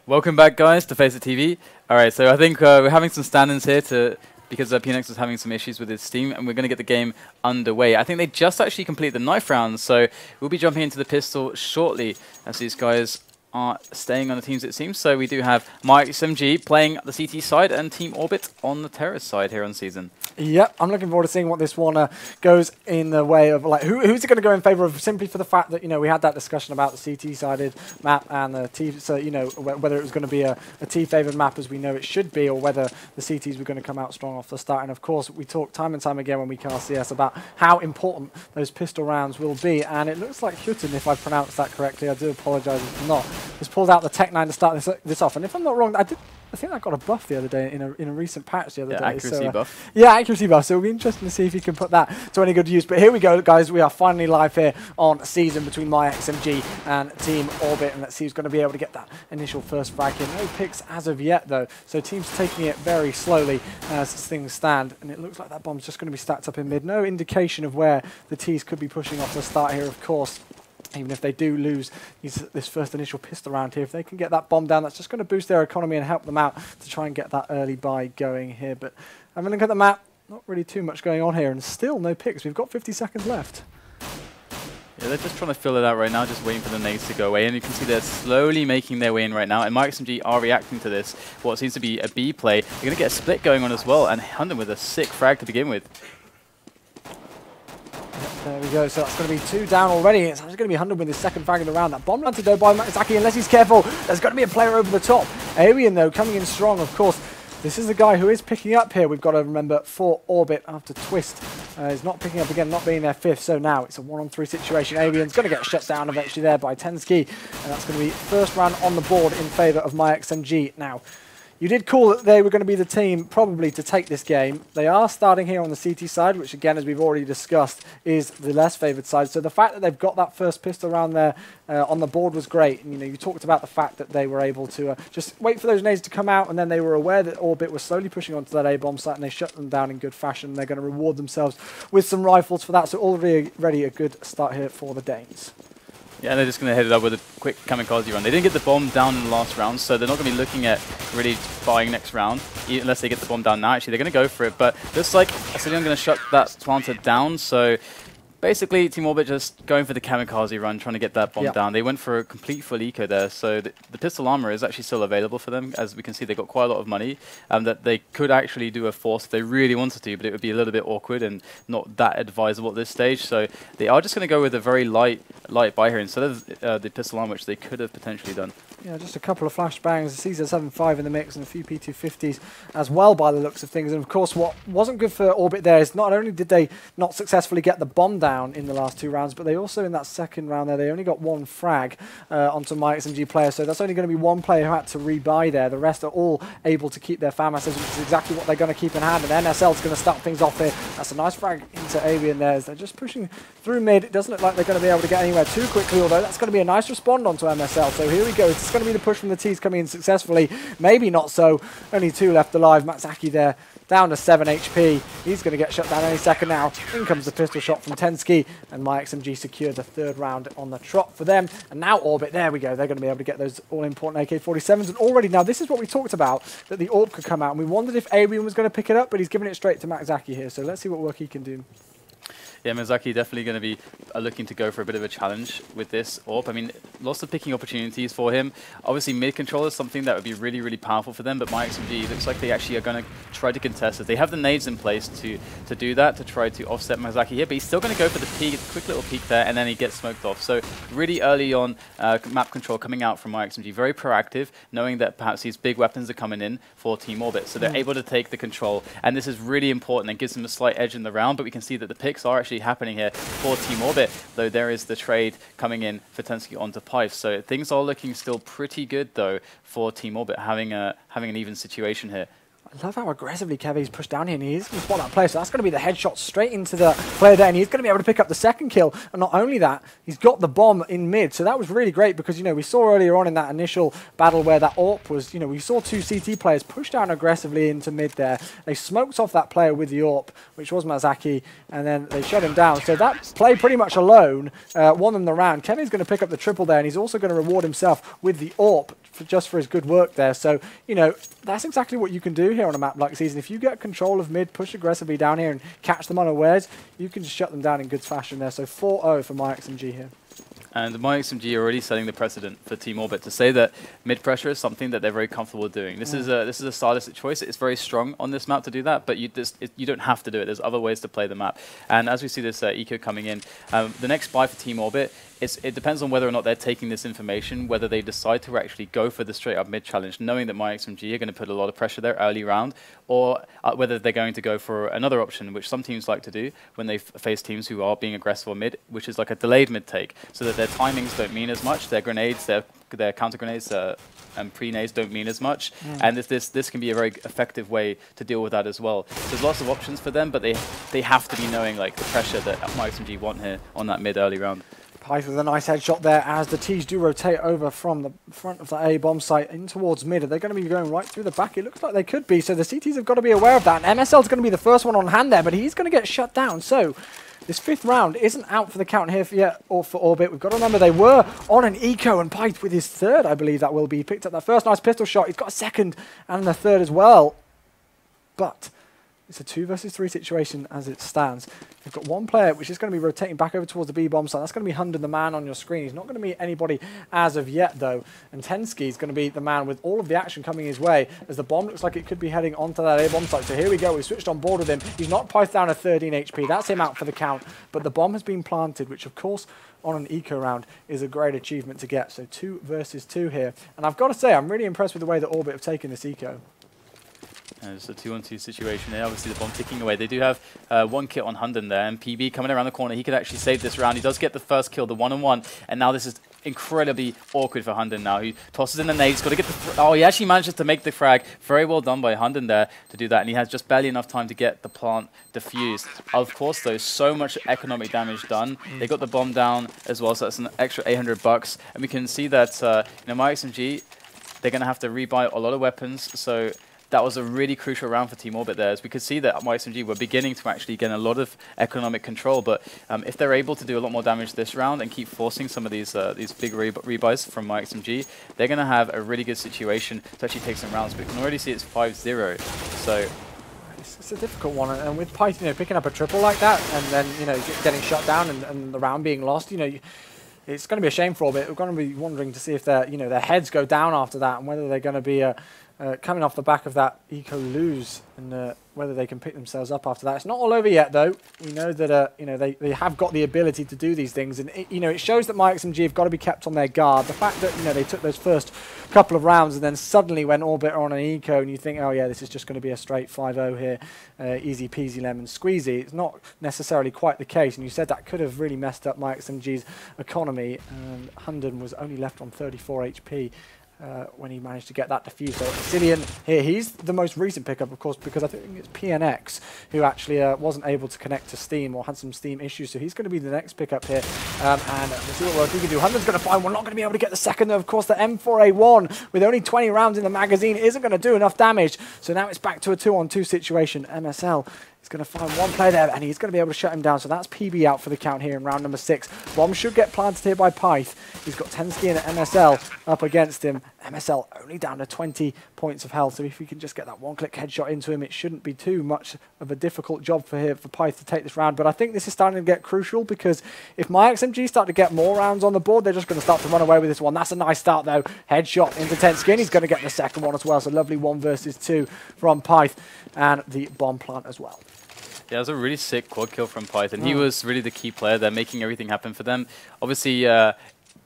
Welcome back, guys, to Face It TV. All right, so I think we're having some stand-ins here because PnX was having some issues with his Steam, and we're going to get the game underway. I think they just actually completed the knife round, so we'll be jumping into the pistol shortly as these guys are staying on the teams, it seems. So we do have myXMG playing the CT side and Team Orbit on the Terrace side here on Season. Yep, I'm looking forward to seeing what this one goes in the way of, like, who's it going to go in favour of, simply for the fact that, you know, we had that discussion about the CT-sided map and the T, so, you know, whether it was going to be a T-favoured map as we know it should be, or whether the CTs were going to come out strong off the start. And, of course, we talk time and time again when we cast CS about how important those pistol rounds will be, and it looks like HUNDEN, if I pronounced that correctly, I do apologise if not, has pulled out the Tech 9 to start this off. And if I'm not wrong, I think I got a buff the other day in a recent patch the other day. Accuracy buff. Yeah, accuracy buff. So it'll be interesting to see if you can put that to any good use. But here we go, guys. We are finally live here on Season between myXMG and Team Orbit. And let's see who's going to be able to get that initial first frag in. No picks as of yet, though. So teams taking it very slowly as things stand. And it looks like that bomb's just going to be stacked up in mid. No indication of where the Ts could be pushing off the start here, of course. Even if they do lose this first initial pistol round here, if they can get that bomb down, that's just going to boost their economy and help them out to try and get that early buy going here. But having a look at the map, not really too much going on here, and still no picks. We've got 50 seconds left. Yeah, they're just trying to fill it out right now, just waiting for the nades to go away. And you can see they're slowly making their way in right now. And myXMG are reacting to this, what seems to be a B play. They're going to get a split going on as well, and HUNDEN with a sick frag to begin with. There we go, so that's going to be 2 down already. It's actually going to be HUNDEN with his second frag in the round. That bomb planted though by Maxaki, unless he's careful. There's going to be a player over the top. Alien though, coming in strong, of course. This is the guy who is picking up here. We've got to remember for Orbit after Twist. He's not picking up again, not being their 5th. So now it's a 1-on-3 situation. Alien's going to get shut down eventually there by tenzki. And that's going to be first round on the board in favour of myXMG. Now, you did call that they were going to be the team probably to take this game. They are starting here on the CT side, which again, as we've already discussed, is the less favoured side. So the fact that they've got that first pistol round there on the board was great. And, you know, you talked about the fact that they were able to just wait for those nades to come out, and then they were aware that Orbit was slowly pushing onto that A-bomb site, and they shut them down in good fashion. They're going to reward themselves with some rifles for that. So already a good start here for the Danes. Yeah, and they're just going to head it up with a quick kamikaze run. They didn't get the bomb down in the last round, so they're not going to be looking at really buying next round, unless they get the bomb down now. Actually, they're going to go for it, but looks like Asilion going to shut that planter down, so basically Team Orbit just going for the kamikaze run, trying to get that bomb down. They went for a complete full eco there, so the pistol armor is actually still available for them. As we can see, they've got quite a lot of money, that they could actually do a force if they really wanted to, but it would be a little bit awkward and not that advisable at this stage. So they are just going to go with a very light buy here instead of the pistol armor, which they could have potentially done. Yeah, just a couple of flashbangs, a Caesar 7.5 in the mix, and a few P250s as well by the looks of things. And of course, what wasn't good for Orbit there is not only did they not successfully get the bomb down in the last 2 rounds, but they also, in that second round there, they only got 1 frag onto myXMG player. So that's only going to be 1 player who had to rebuy there. The rest are all able to keep their FAM assets, which is exactly what they're going to keep in hand. And MSL's going to start things off here. That's a nice frag into Alien there as they're just pushing through mid. It doesn't look like they're going to be able to get anywhere too quickly, although that's going to be a nice respond onto MSL. So here we go. It's going to be the push from the T's coming in successfully. Maybe not so. Only 2 left alive. Maxaki there down to 7 HP. He's going to get shut down any second now. In comes the pistol shot from tenzki, and myXMG secured the 3rd round on the trot for them. And now Orbit, there we go. They're going to be able to get those all-important AK-47s. And already now, this is what we talked about, that the AWP could come out. And we wondered if Alien was going to pick it up, but he's giving it straight to Maxaki here. So let's see what work he can do. Yeah, Maxaki definitely going to be looking to go for a bit of a challenge with this AWP. I mean, lots of picking opportunities for him. Obviously, mid-control is something that would be really, really powerful for them, but myXMG looks like they actually are going to try to contest it. They have the nades in place to do that, to try to offset Maxaki here, but he's still going to go for the peek, quick little peek there, and then he gets smoked off. So really early on, map control coming out from myXMG, very proactive, knowing that perhaps these big weapons are coming in for Team Orbit. So they're able to take the control, and this is really important. It gives them a slight edge in the round, but we can see that the picks are actually happening here for Team Orbit, though there is the trade coming in for tenzki onto pyth. So things are looking still pretty good, though, for Team Orbit, having an even situation here. I love how aggressively kevve's pushed down here, and he's going to spot that player, so that's going to be the headshot straight into the player there, and he's going to be able to pick up the second kill. And not only that, he's got the bomb in mid, so that was really great because, you know, we saw earlier on in that initial battle where that AWP was, you know, we saw two CT players push down aggressively into mid there. They smoked off that player with the AWP, which was Maxaki, and then they shut him down. So that play pretty much alone won them the round. kevve's going to pick up the triple there, and he's also going to reward himself with the AWP just for his good work there. So, you know, that's exactly what you can do here on a map like Season. If you get control of mid, push aggressively down here and catch them unawares, you can just shut them down in good fashion there. So 4-0 for myXMG here. And myXMG are already setting the precedent for Team Orbit to say that mid pressure is something that they're very comfortable doing. This is a stylistic choice. It's very strong on this map to do that, but you don't have to do it. There's other ways to play the map. And as we see this eco coming in, the next buy for Team Orbit, it depends on whether or not they're taking this information, whether they decide to actually go for the straight up mid challenge, knowing that myXMG are going to put a lot of pressure there early round, or whether they're going to go for another option, which some teams like to do when they face teams who are being aggressive on mid, which is like a delayed mid take, so that their timings don't mean as much, their grenades, their counter grenades and pre-nades don't mean as much, and this can be a very effective way to deal with that as well. So there's lots of options for them, but they have to be knowing like the pressure that myXMG want here on that mid early round. pyth with a nice headshot there as the T's do rotate over from the front of the A bomb site in towards mid. Are they going to be going right through the back? It looks like they could be, so the CTs have got to be aware of that. And MSL's going to be the first one on hand there, but he's going to get shut down. So this fifth round isn't out for the count here yet, or for Orbit. We've got to remember they were on an eco, and pyth with his third, I believe that will be. He picked up that first nice pistol shot. He's got a second and a third as well. But it's a 2 versus 3 situation as it stands. We've got one player which is going to be rotating back over towards the B bomb site. That's going to be HUNDEN, the man on your screen. He's not going to be anybody as of yet, though. And tenzki is going to be the man with all of the action coming his way, as the bomb looks like it could be heading onto that A bomb site. So here we go. We've switched on board with him. He's knocked pyth down to 13 HP. That's him out for the count. But the bomb has been planted, which, of course, on an eco round is a great achievement to get. So 2 versus 2 here. And I've got to say, I'm really impressed with the way that Orbit have taken this eco. It's a 2-on-2 situation here. Obviously, the bomb ticking away. They do have one kit on HUNDEN there, and PB coming around the corner. He could actually save this round. He does get the first kill, the 1-on-1, and now this is incredibly awkward for HUNDEN now. He tosses in the nade. He's got to get the... Oh, he actually manages to make the frag. Very well done by HUNDEN there to do that, and he has just barely enough time to get the plant defused. Of course, though, so much economic damage done. They got the bomb down as well, so that's an extra $800, and we can see that myXMG, they're going to have to rebuy a lot of weapons, so that was a really crucial round for Team Orbit there, as we could see that myXMG were beginning to actually get a lot of economic control, but if they're able to do a lot more damage this round and keep forcing some of these big rebuys from myXMG, they're going to have a really good situation to actually take some rounds, but you can already see it's 5-0, so... It's a difficult one, and with pyth, you know, picking up a triple like that, and then, you know, getting shut down and the round being lost, you know, it's going to be a shame for Orbit. We're going to be wondering to see if their, you know, their heads go down after that, and whether they're going to be coming off the back of that eco lose, and whether they can pick themselves up after that. It's not all over yet, though. We know that you know, they have got the ability to do these things, and you know, it shows that myXMG have got to be kept on their guard. The fact that, you know, they took those first couple of rounds, and then suddenly when Orbit are on an eco, and you think, oh yeah, this is just going to be a straight 5-0 here, easy peasy lemon squeezy. It's not necessarily quite the case, and you said that could have really messed up myXMG's economy. And HUNDEN was only left on 34 HP. When he managed to get that defused. So Cillian here, he's the most recent pickup, of course, because I think it's PnX who actually wasn't able to connect to Steam or had some Steam issues, so he's going to be the next pickup here. And we'll see what he can do. HUNDEN's going to find one, not going to be able to get the second, though. Of course, the M4A1 with only 20 rounds in the magazine isn't going to do enough damage, so now it's back to a 2-on-2 situation. MSL is going to find one player there, and he's going to be able to shut him down. So that's PB out for the count here in round number 6. Bomb should get planted here by pyth. He's got tenzki and MSL up against him. MSL only down to 20 points of health, so if we can just get that one-click headshot into him, it shouldn't be too much of a difficult job for pyth to take this round. But I think this is starting to get crucial, because if myXMG start to get more rounds on the board, they're just going to start to run away with this one. That's a nice start, though. Headshot into tenzki, and he's going to get the second one as well. So lovely 1 versus 2 from pyth, and the bomb plant as well. Yeah, it was a really sick quad kill from pyth, and he was really the key player there, making everything happen for them. Obviously,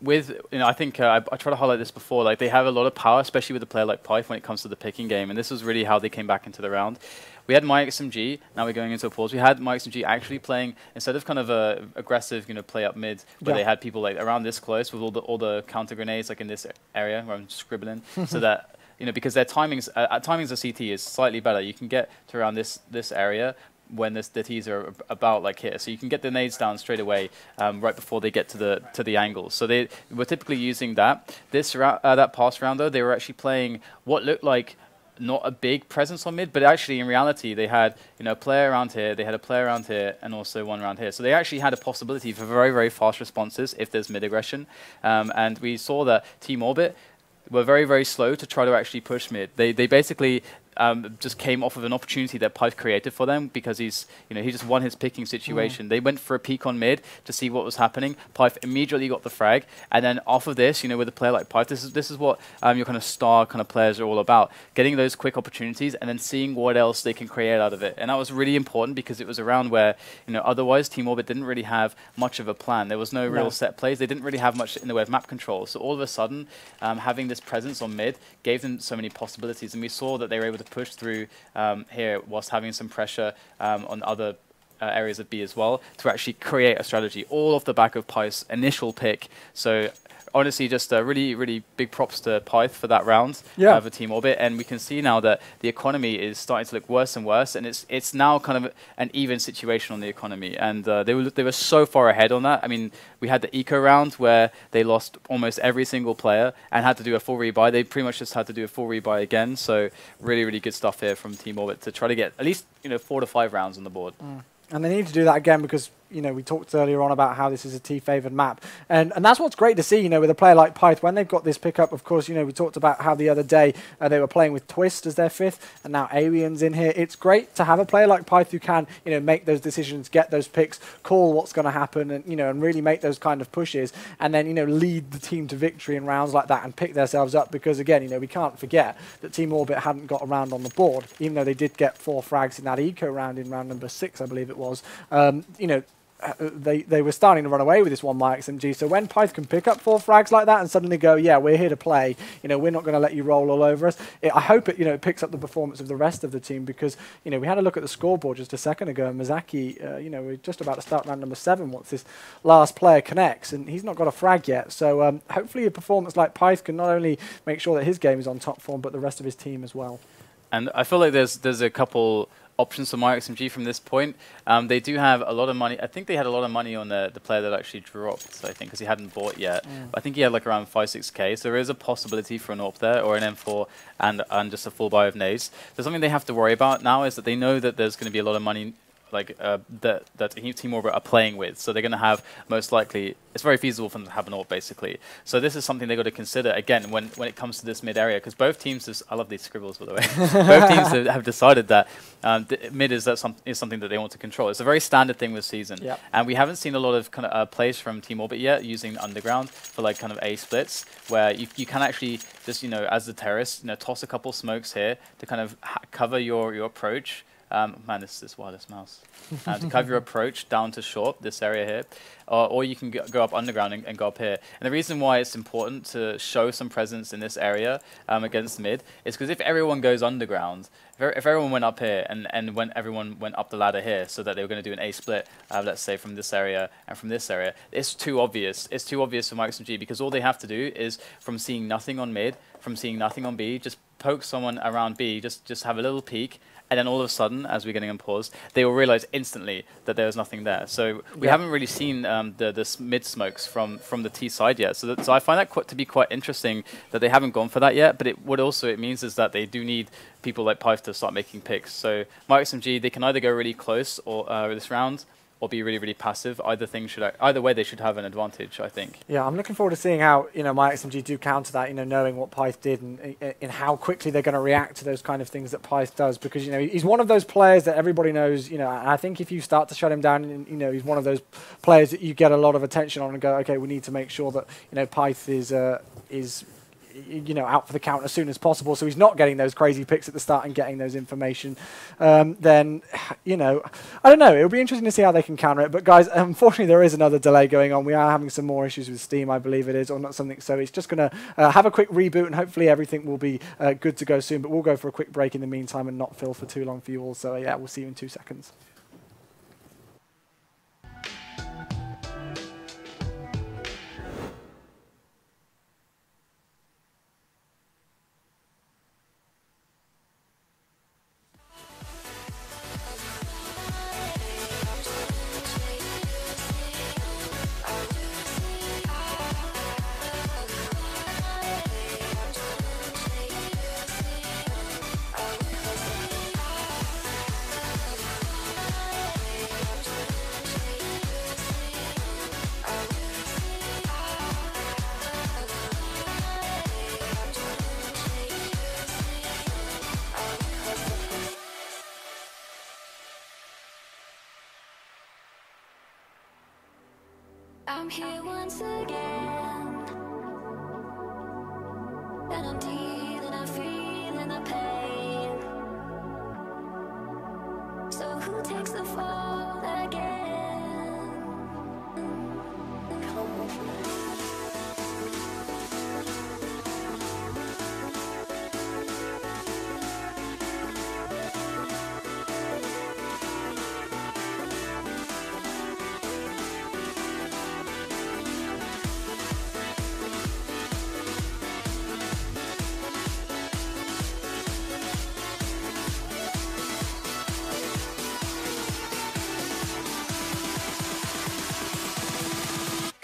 with, you know, I think I try to highlight this before, like, they have a lot of power, especially with a player like pyth when it comes to the picking game, and this was really how they came back into the round. We had myXMG, now we're going into a pause. We had myXMG actually playing, instead of kind of a aggressive, you know, play up mid, where they had people like around this close with all the counter grenades, like in this area where I'm scribbling, so that you know, because their timings at timings of CT is slightly better. You can get to around this area when the T's are about like here, so you can get the nades down straight away right before they get to the angles. So they were typically using that. That past round though, they were actually playing what looked like not a big presence on mid, but actually in reality they had, you know, a player around here, they had a player around here, and also one around here. So they actually had a possibility for very, very fast responses if there's mid aggression. And we saw that Team Orbit were very, very slow to try to actually push mid. They basically just came off of an opportunity that pyth created for them because he just won his picking situation. They went for a peek on mid to see what was happening. pyth immediately got the frag, and then off of this, you know, with a player like pyth, this is what your kind of star kind of players are all about: getting those quick opportunities and then seeing what else they can create out of it. And that was really important because it was around where, you know, otherwise Team Orbit didn't really have much of a plan. There was no real set plays. They didn't really have much in the way of map control. So all of a sudden, having this presence on mid gave them so many possibilities, and we saw that they were able to push through here whilst having some pressure on other areas of B as well to actually create a strategy, all off the back of pyth's initial pick. So honestly, just really, really big props to pyth for that round for Team Orbit. And we can see now that the economy is starting to look worse and worse, and it's now kind of an even situation on the economy. And they were so far ahead on that. I mean, we had the eco round where they lost almost every single player and had to do a full rebuy. They pretty much just had to do a full rebuy again. So really, really good stuff here from Team Orbit to try to get at least, you know, 4 to 5 rounds on the board. And they need to do that again because, you know, we talked earlier on about how this is a T-favoured map. And that's what's great to see, you know, with a player like pyth, when they've got this pickup. Of course, you know, we talked about how the other day they were playing with Twist as their 5th, and now Alien's in here. It's great to have a player like pyth who can, you know, make those decisions, get those picks, call what's going to happen, and, you know, and really make those kind of pushes, and then, you know, lead the team to victory in rounds like that and pick themselves up. Because, again, you know, we can't forget that Team Orbit hadn't got a round on the board, even though they did get 4 frags in that eco round in round number 6, I believe it was. You know, they were starting to run away with this one myXMG. So when pyth can pick up 4 frags like that and suddenly go, yeah, we're here to play, you know, we're not going to let you roll all over us. I hope it, you know, it picks up the performance of the rest of the team, because, you know, we had a look at the scoreboard just a second ago, and Maxaki, you know, we're just about to start round number 7 once this last player connects, and he's not got a frag yet. So hopefully a performance like pyth can not only make sure that his game is on top form, but the rest of his team as well. And I feel like there's a couple options for myXMG from this point. They do have a lot of money. I think they had a lot of money on the player that actually dropped, I think, because he hadn't bought yet. I think he had like around 5-6k, so there is a possibility for an AWP there, or an M4 and just a full buy of nades. So something they have to worry about now is that they know that there's going to be a lot of money like that Team Orbit are playing with, so they're going to have, most likely, it's very feasible for them to have an AWP basically. So this is something they've got to consider again when it comes to this mid area, because both teams, I love these scribbles by the way, both teams have decided that mid is something that they want to control. It's a very standard thing this season, and we haven't seen a lot of kind of plays from Team Orbit yet using underground for like kind of A splits, where you can actually just, you know, as the terrorist, you know, toss a couple smokes here to kind of cover your approach. Man, this wireless mouse. To cover your approach down to short, this area here, or you can go up underground and go up here. And the reason why it's important to show some presence in this area against mid is because if everyone goes underground, if everyone went up here and when everyone went up the ladder here, so that they were going to do an A split, let's say from this area and from this area, it's too obvious. It's too obvious for myXMG, because all they have to do is, from seeing nothing on mid, from seeing nothing on B, just poke someone around B, just have a little peek, and then all of a sudden, as we're getting unpaused, they will realize instantly that there was nothing there. So we haven't really seen the mid smokes from the T side yet. So I find that to be quite interesting that they haven't gone for that yet. But what also it means is that they do need people like pyth to start making picks. So myXMG, they can either go really close or this round, or be really, really passive. Either way, they should have an advantage, I think. Yeah, I'm looking forward to seeing how, you know, myXMG do counter that, you know, knowing what pyth did and how quickly they're going to react to those kind of things that pyth does. Because, you know, he's one of those players that everybody knows, you know, and I think if you start to shut him down, you know, he's one of those players that you get a lot of attention on and go, okay, we need to make sure that, you know, pyth is you know, out for the count as soon as possible, so he's not getting those crazy picks at the start and getting those information. Then, you know, I don't know. It'll be interesting to see how they can counter it. But guys, unfortunately, there is another delay going on. We are having some more issues with Steam, I believe it is, or not something. So it's just going to have a quick reboot, and hopefully everything will be good to go soon. But we'll go for a quick break in the meantime and not fill for too long for you all. So yeah, we'll see you in 2 seconds. I'm here once again, and I'm dealing, I'm feeling the pain. So who takes the fall again? Come with me.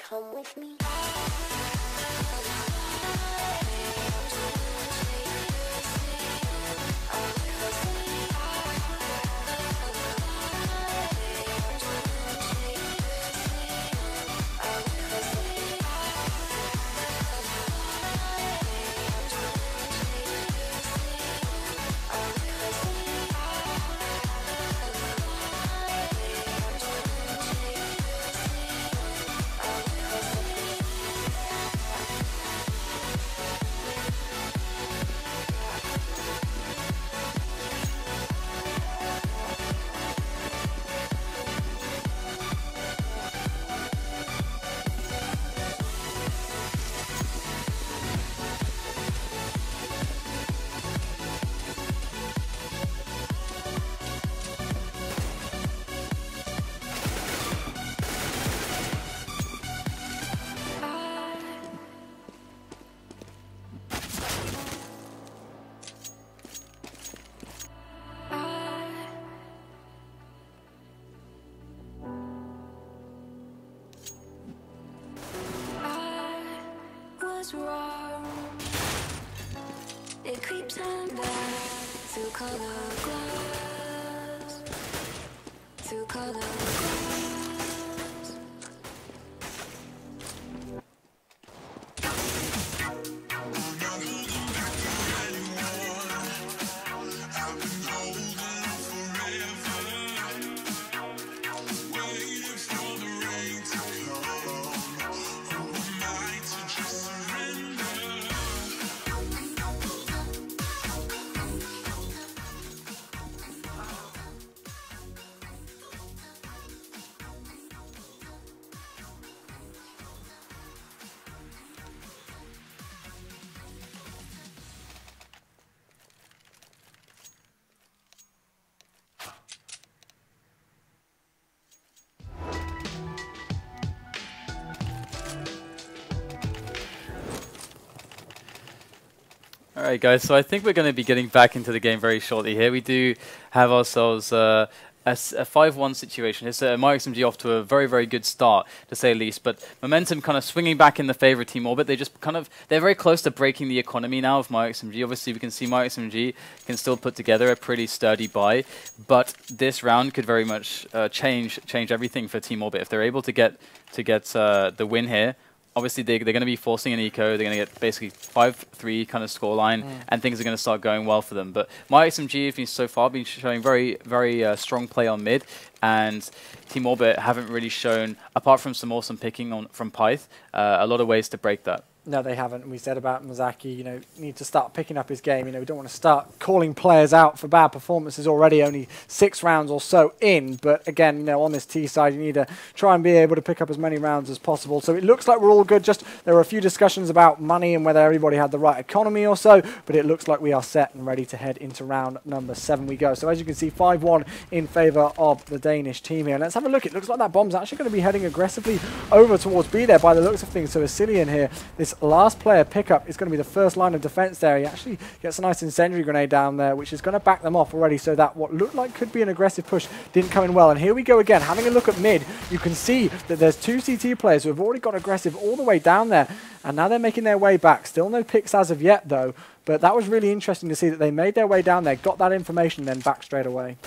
Come with me. Wrong. It creeps on back through color glass, through color glass. Alright guys, so I think we're going to be getting back into the game very shortly here. We do have ourselves a 5-1 situation. It's myXMG off to a very, very good start, to say the least, but momentum kind of swinging back in the favor of Team Orbit. They're very close to breaking the economy now of myXMG. Obviously, we can see myXMG can still put together a pretty sturdy buy, but this round could very much change everything for Team Orbit. If they're able to get the win here, obviously they're going to be forcing an eco. They're going to get basically 5-3 kind of scoreline, and things are going to start going well for them. But myXMG have so far been showing very, very strong play on mid, and Team Orbit haven't really shown, apart from some awesome picking from pyth, a lot of ways to break that. No, they haven't. We said about Maxaki, need to start picking up his game. We don't want to start calling players out for bad performances already, only 6 rounds or so in. But again, on this T side, you need to try and be able to pick up as many rounds as possible. So it looks like we're all good. Just there were a few discussions about money and whether everybody had the right economy or so, but it looks like we are set and ready to head into round number 7 we go. So as you can see, 5-1 in favour of the Danish team here. Let's have a look. It looks like that bomb's actually going to be heading aggressively over towards B there by the looks of things. So Asilian here, this last player pickup is going to be the first line of defense there. He actually gets a nice incendiary grenade down there, which is going to back them off already, so that what looked like could be an aggressive push didn't come in well. And here we go again, having a look at mid. You can see that there's 2 CT players who have already got aggressive all the way down there, and now they're making their way back. Still no picks as of yet, though, but that was really interesting to see that they made their way down there, got that information, and then back straight away.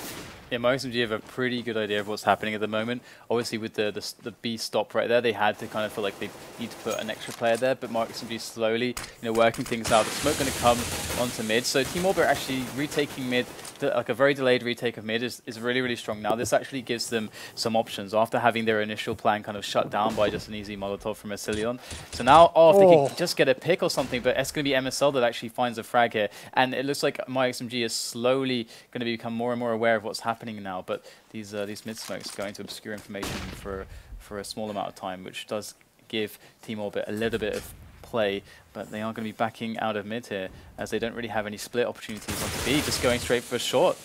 Yeah, myXMG have a pretty good idea of what's happening at the moment. Obviously, with the B stop right there, they had to kind of feel like they need to put an extra player there. But myXMG slowly, working things out. The smoke going to come onto mid. So Team Orbit actually retaking mid, like a very delayed retake of mid, is really, really strong now. This actually gives them some options after having their initial plan kind of shut down by just an easy Molotov from Eliasson. So now, if they can just get a pick or something, but it's going to be MSL that actually finds a frag here. And it looks like myXMG is slowly going to become more and more aware of what's happening now, but these mid smokes going to obscure information for a small amount of time, which does give Team Orbit a little bit of play, but they are going to be backing out of mid here as they don't really have any split opportunities on B, just going straight for a short.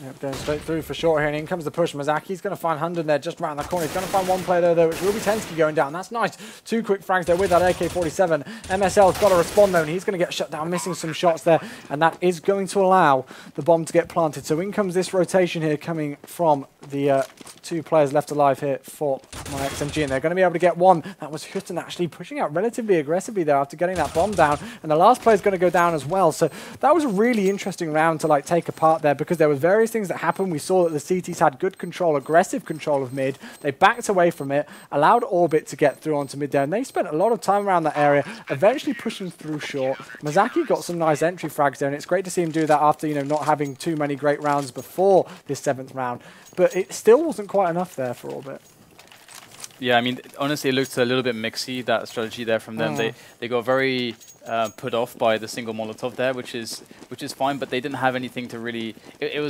Yep, going straight through for short here, and in comes the push. Mazaki's going to find HUNDEN there just around the corner. He's going to find one player there, though, which will be tenzki going down. That's nice. 2 quick frags there with that AK-47. MSL's got to respond, though, and he's going to get shut down, missing some shots there, and that is going to allow the bomb to get planted. So in comes this rotation here coming from the 2 players left alive here for myXMG, and they're going to be able to get one. That was HUNDEN actually pushing out relatively aggressively there after getting that bomb down, and the last player is going to go down as well. So that was a really interesting round to take apart there, because there was various things that happened. We saw that the CTs had good control, aggressive control of mid. They backed away from it, allowed Orbit to get through onto mid there, and they spent a lot of time around that area, eventually pushing through short. Mazaki got some nice entry frags there, and it's great to see him do that after, not having too many great rounds before this 7th round. But it still wasn't quite enough there for Orbit. Yeah, I mean, honestly, it looked a little bit mixy, that strategy there from them. They got very put off by the single Molotov there, which is fine, but they didn't have anything to really. It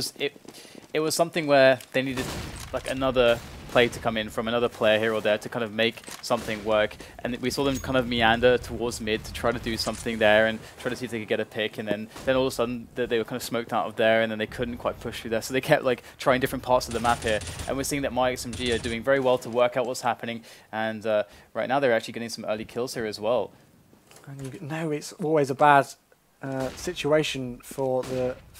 was something where they needed like another play to come in from another player here or there to kind of make something work, and we saw them kind of meander towards mid to try to do something there and try to see if they could get a pick, and then all of a sudden they were kind of smoked out of there, and then they couldn't quite push through there, so they kept trying different parts of the map here, and we're seeing that myXMG are doing very well to work out what's happening, and right now they're actually getting some early kills here as well. No, it's always a bad situation for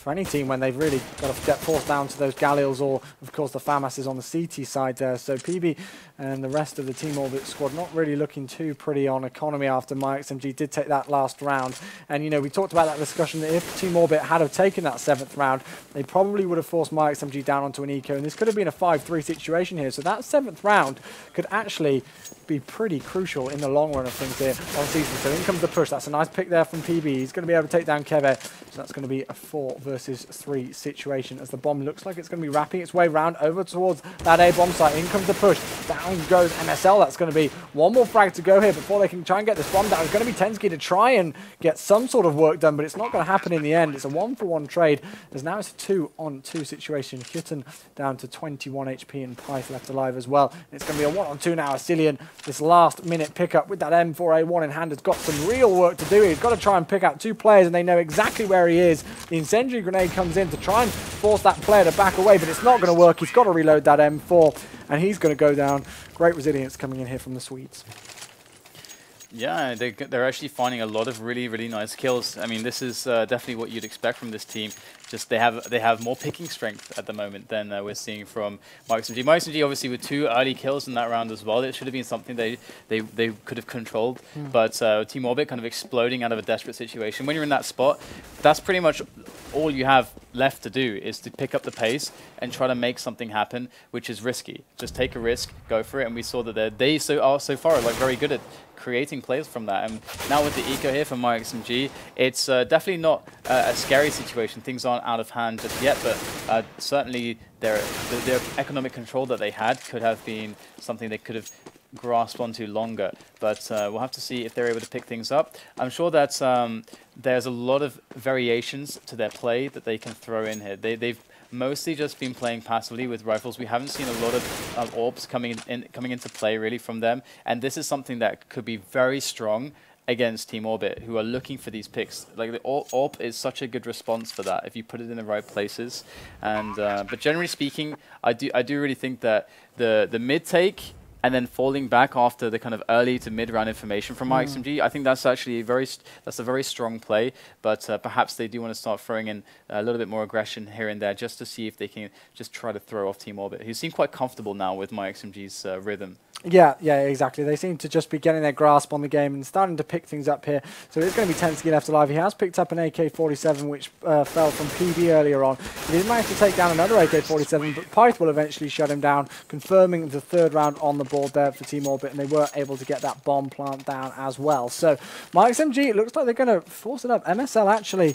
any team when they've really got to get forced down to those Galils, or of course the FAMAS is on the CT side there. So PB and the rest of the Team Orbit squad not really looking too pretty on economy after myXMG did take that last round. And we talked about that discussion that if Team Orbit had have taken that 7th round, they probably would have forced myXMG down onto an eco, and this could have been a 5-3 situation here. So that 7th round could actually be pretty crucial in the long run of things here on season. So in comes the push. That's a nice pick there from PB. He's going to be able to take down kevve. So that's going to be a 4 versus 3 situation as the bomb looks like it's going to be wrapping its way round over towards that A bomb site. In comes the push. Down goes MSL. That's going to be one more frag to go here before they can try and get this bomb down. It's going to be tenzki to try and get some sort of work done, but it's not going to happen in the end. It's a 1-for-1 trade, as now it's a 2-on-2 situation. HUNDEN down to 21 HP and pyth left alive as well. It's going to be a 1-on-2 now. Asilian, this last minute pickup with that M4A1 in hand, has got some real work to do. He's got to try and pick out 2 players, and they know exactly where he is. The incendiary grenade comes in to try and force that player to back away, but it's not going to work. He's got to reload that M4, and he's going to go down. Great resilience coming in here from the Swedes. Yeah, they're actually finding a lot of really, really nice kills. I mean, this is definitely what you'd expect from this team. Just they have more picking strength at the moment than we're seeing from myXMG. myXMG obviously with 2 early kills in that round as well. It should have been something they could have controlled. But Team Orbit kind of exploding out of a desperate situation. When you're in that spot, that's pretty much all you have left to do, is to pick up the pace and try to make something happen, which is risky. Just take a risk, go for it, and we saw that they are so far very good at creating plays from that. And now with the eco here from myXMG, it's definitely not a scary situation. Things aren't out of hand just yet, but certainly their economic control that they had could have been something they could have grasped onto longer. But we'll have to see if they're able to pick things up. I'm sure that there's a lot of variations to their play that they can throw in here. They've mostly just been playing passively with rifles. We haven't seen a lot of orbs coming into play really from them, and this is something that could be very strong against Team Orbit, who are looking for these picks. Like the AWP is such a good response for that if you put it in the right places. And but generally speaking, I do really think that the mid take and then falling back after the kind of early to mid round information from myXMG, I think that's actually a very strong play. But perhaps they do want to start throwing in a little bit more aggression here and there, just to see if they can just try to throw off Team Orbit, who seem quite comfortable now with myXMG's rhythm. Yeah, exactly. They seem to just be getting their grasp on the game and starting to pick things up here. So it's going to be tenzki left alive. He has picked up an AK-47, which fell from PB earlier on. He did manage to take down another AK-47, but pyth will eventually shut him down, confirming the third round on the board there for Team Orbit, and they were able to get that bomb plant down as well. So myXMG, it looks like they're going to force it up. MSL actually,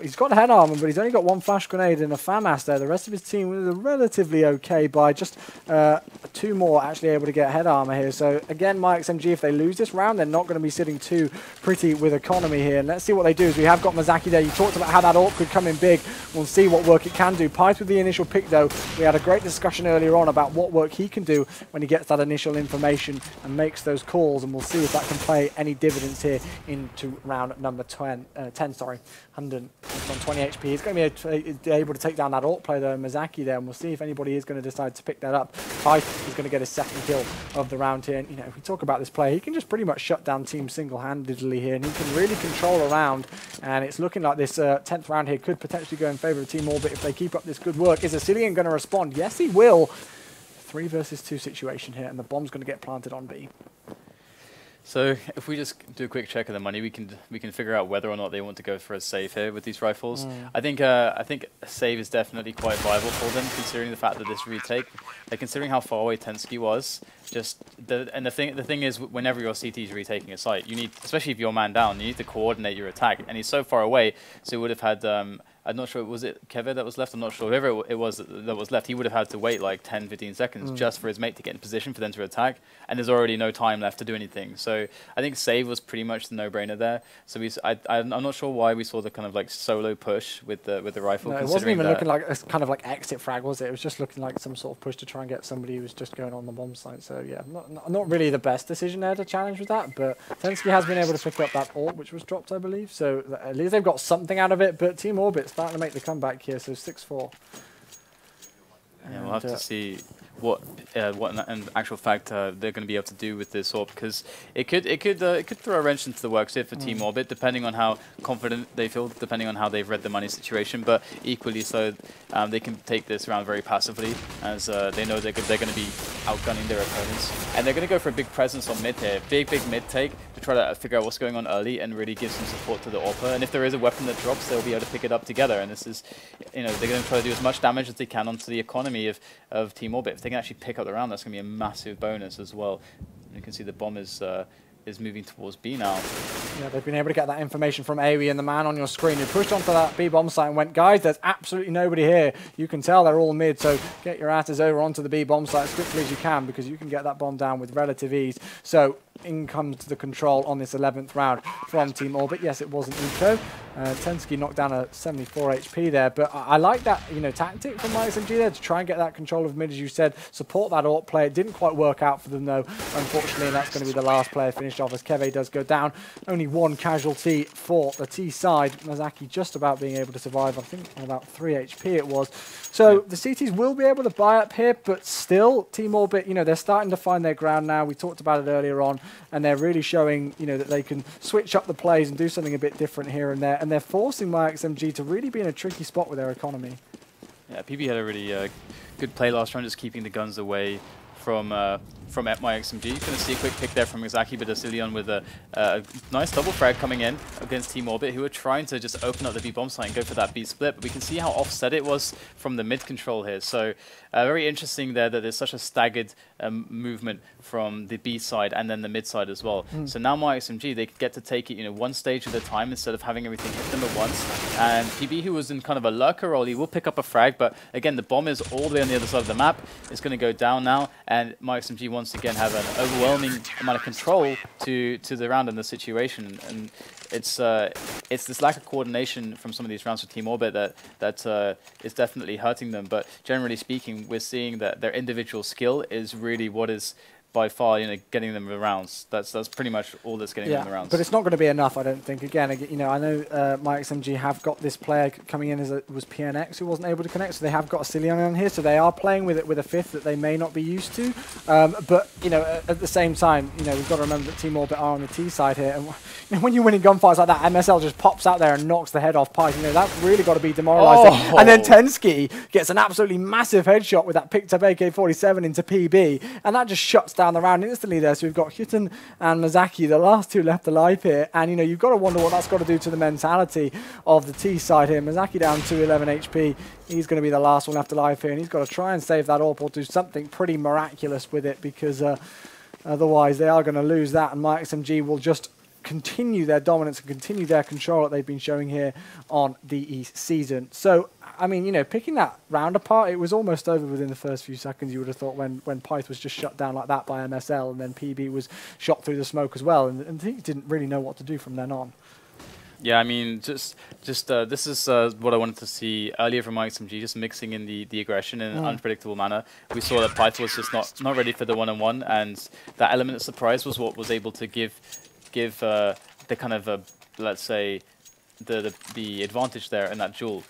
he's got a head armor, but he's only got one flash grenade and a FAMAS there. The rest of his team was relatively okay by just 2 more actually able to get head armor here. So again, myXMG, if they lose this round, they're not going to be sitting too pretty with economy here. And let's see what they do. As we have got Maxaki there. You talked about how that AWP could come in big. We'll see what work it can do. pyth with the initial pick though. We had a great discussion earlier on about what work he can do when he gets that initial information and makes those calls, and we'll see if that can play any dividends here into round number 10. HUNDEN on 20 HP. He's going to be able to take down that AWP play though, Maxaki there, and we'll see if anybody is going to decide to pick that up. pyth is going to get his second kill of the round here. And, you know, if we talk about this player, he can just pretty much shut down teams single-handedly here, and he can really control a round. And it's looking like this 10th round here could potentially go in favor of Team Orbit if they keep up this good work. Is Asilian going to respond? Yes, he will. 3 versus 2 situation here, and the bomb's going to get planted on B. So if we just do a quick check of the money, we can figure out whether or not they want to go for a save here with these rifles. I think a save is definitely quite viable for them, considering the fact that this retake, considering how far away tenzki was. The thing is, whenever your CT is retaking a site, you need, especially if you're man down, you need to coordinate your attack, and he's so far away, so he would have had. I'm not sure, was it kevve that was left? I'm not sure. Whoever it was that was left, he would have had to wait like 10, 15 seconds just for his mate to get in position for them to attack, and there's already no time left to do anything. So I think save was pretty much the no-brainer there. So I'm not sure why we saw the kind of like solo push with the rifle. No, it wasn't even looking like a kind of like exit frag, was it? It was just looking like some sort of push to try and get somebody who was just going on the bomb site. So yeah, not really the best decision there to challenge with that, but tenzki has been able to pick up that AWP, which was dropped, I believe. So at least they've got something out of it, but Team Orbit starting to make the comeback here, so 6-4. Yeah, we'll have to see what in actual fact they're going to be able to do with this AWP, because it could throw a wrench into the works here for Team Orbit, depending on how confident they feel, depending on how they've read the money situation. But equally so, they can take this round very passively, as they know they're going to be outgunning their opponents, and they're going to go for a big presence on mid here, big mid take to try to figure out what's going on early and really give some support to the AWPer. And if there is a weapon that drops, they'll be able to pick it up together. And this is, you know, they're going to try to do as much damage as they can onto the economy of Team Orbit. If they can actually pick up the round, that's going to be a massive bonus as well. And you can see the bomb is moving towards B now. Yeah, they've been able to get that information from AWE, and the man on your screen who pushed onto that B bomb site and went, guys, there's absolutely nobody here. You can tell they're all mid, so get your asses over onto the B bomb site as quickly as you can, because you can get that bomb down with relative ease. So in comes the control on this 11th round from Team Orbit. Yes, it wasn't eco. tenzki knocked down a 74 HP there, but I like that, you know, tactic from myXMG there to try and get that control of mid, as you said, support that AWP play. It didn't quite work out for them though, unfortunately, and that's going to be the last player finished off as kevve does go down. Only 1 casualty for the T side. Maxaki just about being able to survive, I think on about 3 HP it was. So the CTs will be able to buy up here, but still, Team Orbit, you know, they're starting to find their ground now. We talked about it earlier on, and they're really showing, you know, that they can switch up the plays and do something a bit different here and there, and they're forcing myXMG to really be in a tricky spot with their economy. Yeah, PB had a really good play last round, just keeping the guns away from myXMG. Going to see a quick pick there from Maxaki, but Eliasson with a nice double frag coming in against Team Orbit, who are trying to just open up the B bomb site and go for that B split. But we can see how offset it was from the mid control here. So very interesting there that there's such a staggered movement from the B side and then the mid side as well. So now myXMG, they get to take it, you know, one stage at a time instead of having everything hit them at once. And PB, who was in kind of a lurker role, he will pick up a frag, but again, the bomb is all the way on the other side of the map. It's going to go down now, and myXMG once again have an overwhelming amount of control to the round and the situation. And it's this lack of coordination from some of these rounds for Team Orbit that is definitely hurting them. But generally speaking, we're seeing that their individual skill is really what is by far, you know, getting them the rounds. That's pretty much all that's getting them the rounds. But it's not going to be enough, I don't think. Again, you know, I know myXMG have got this player coming in as was PnX who wasn't able to connect, so they have got Asilian on here, so they are playing with it with a fifth that they may not be used to. But you know, at the same time, you know, we've got to remember that Team Orbit are on the T side here, and you know, when you're winning gunfights like that, MSL just pops out there and knocks the head off pyth. You know, that's really got to be demoralising. And then tenzki gets an absolutely massive headshot with that picked up AK-47 into PB, and that just shuts down down the round instantly there. So we've got HUNDEN and Maxaki, the last two left alive here. And, you know, you've got to wonder what that's got to do to the mentality of the T side here. Maxaki down to 11 HP. He's going to be the last one left alive here. And he's got to try and save that AWP or do something pretty miraculous with it, because otherwise they are going to lose that. And myXMG will just continue their dominance and continue their control that they've been showing here on the season. So, I mean, you know, picking that round apart, it was almost over within the first few seconds. You would have thought when pyth was just shut down like that by MSL, and then PB was shot through the smoke as well, and he didn't really know what to do from then on. Yeah, I mean, just this is what I wanted to see earlier from myXMG, just mixing in the aggression in an unpredictable manner. We saw that pyth was just not ready for the one-on-one, and that element of surprise was what was able to give the kind of let's say the advantage there in that duel.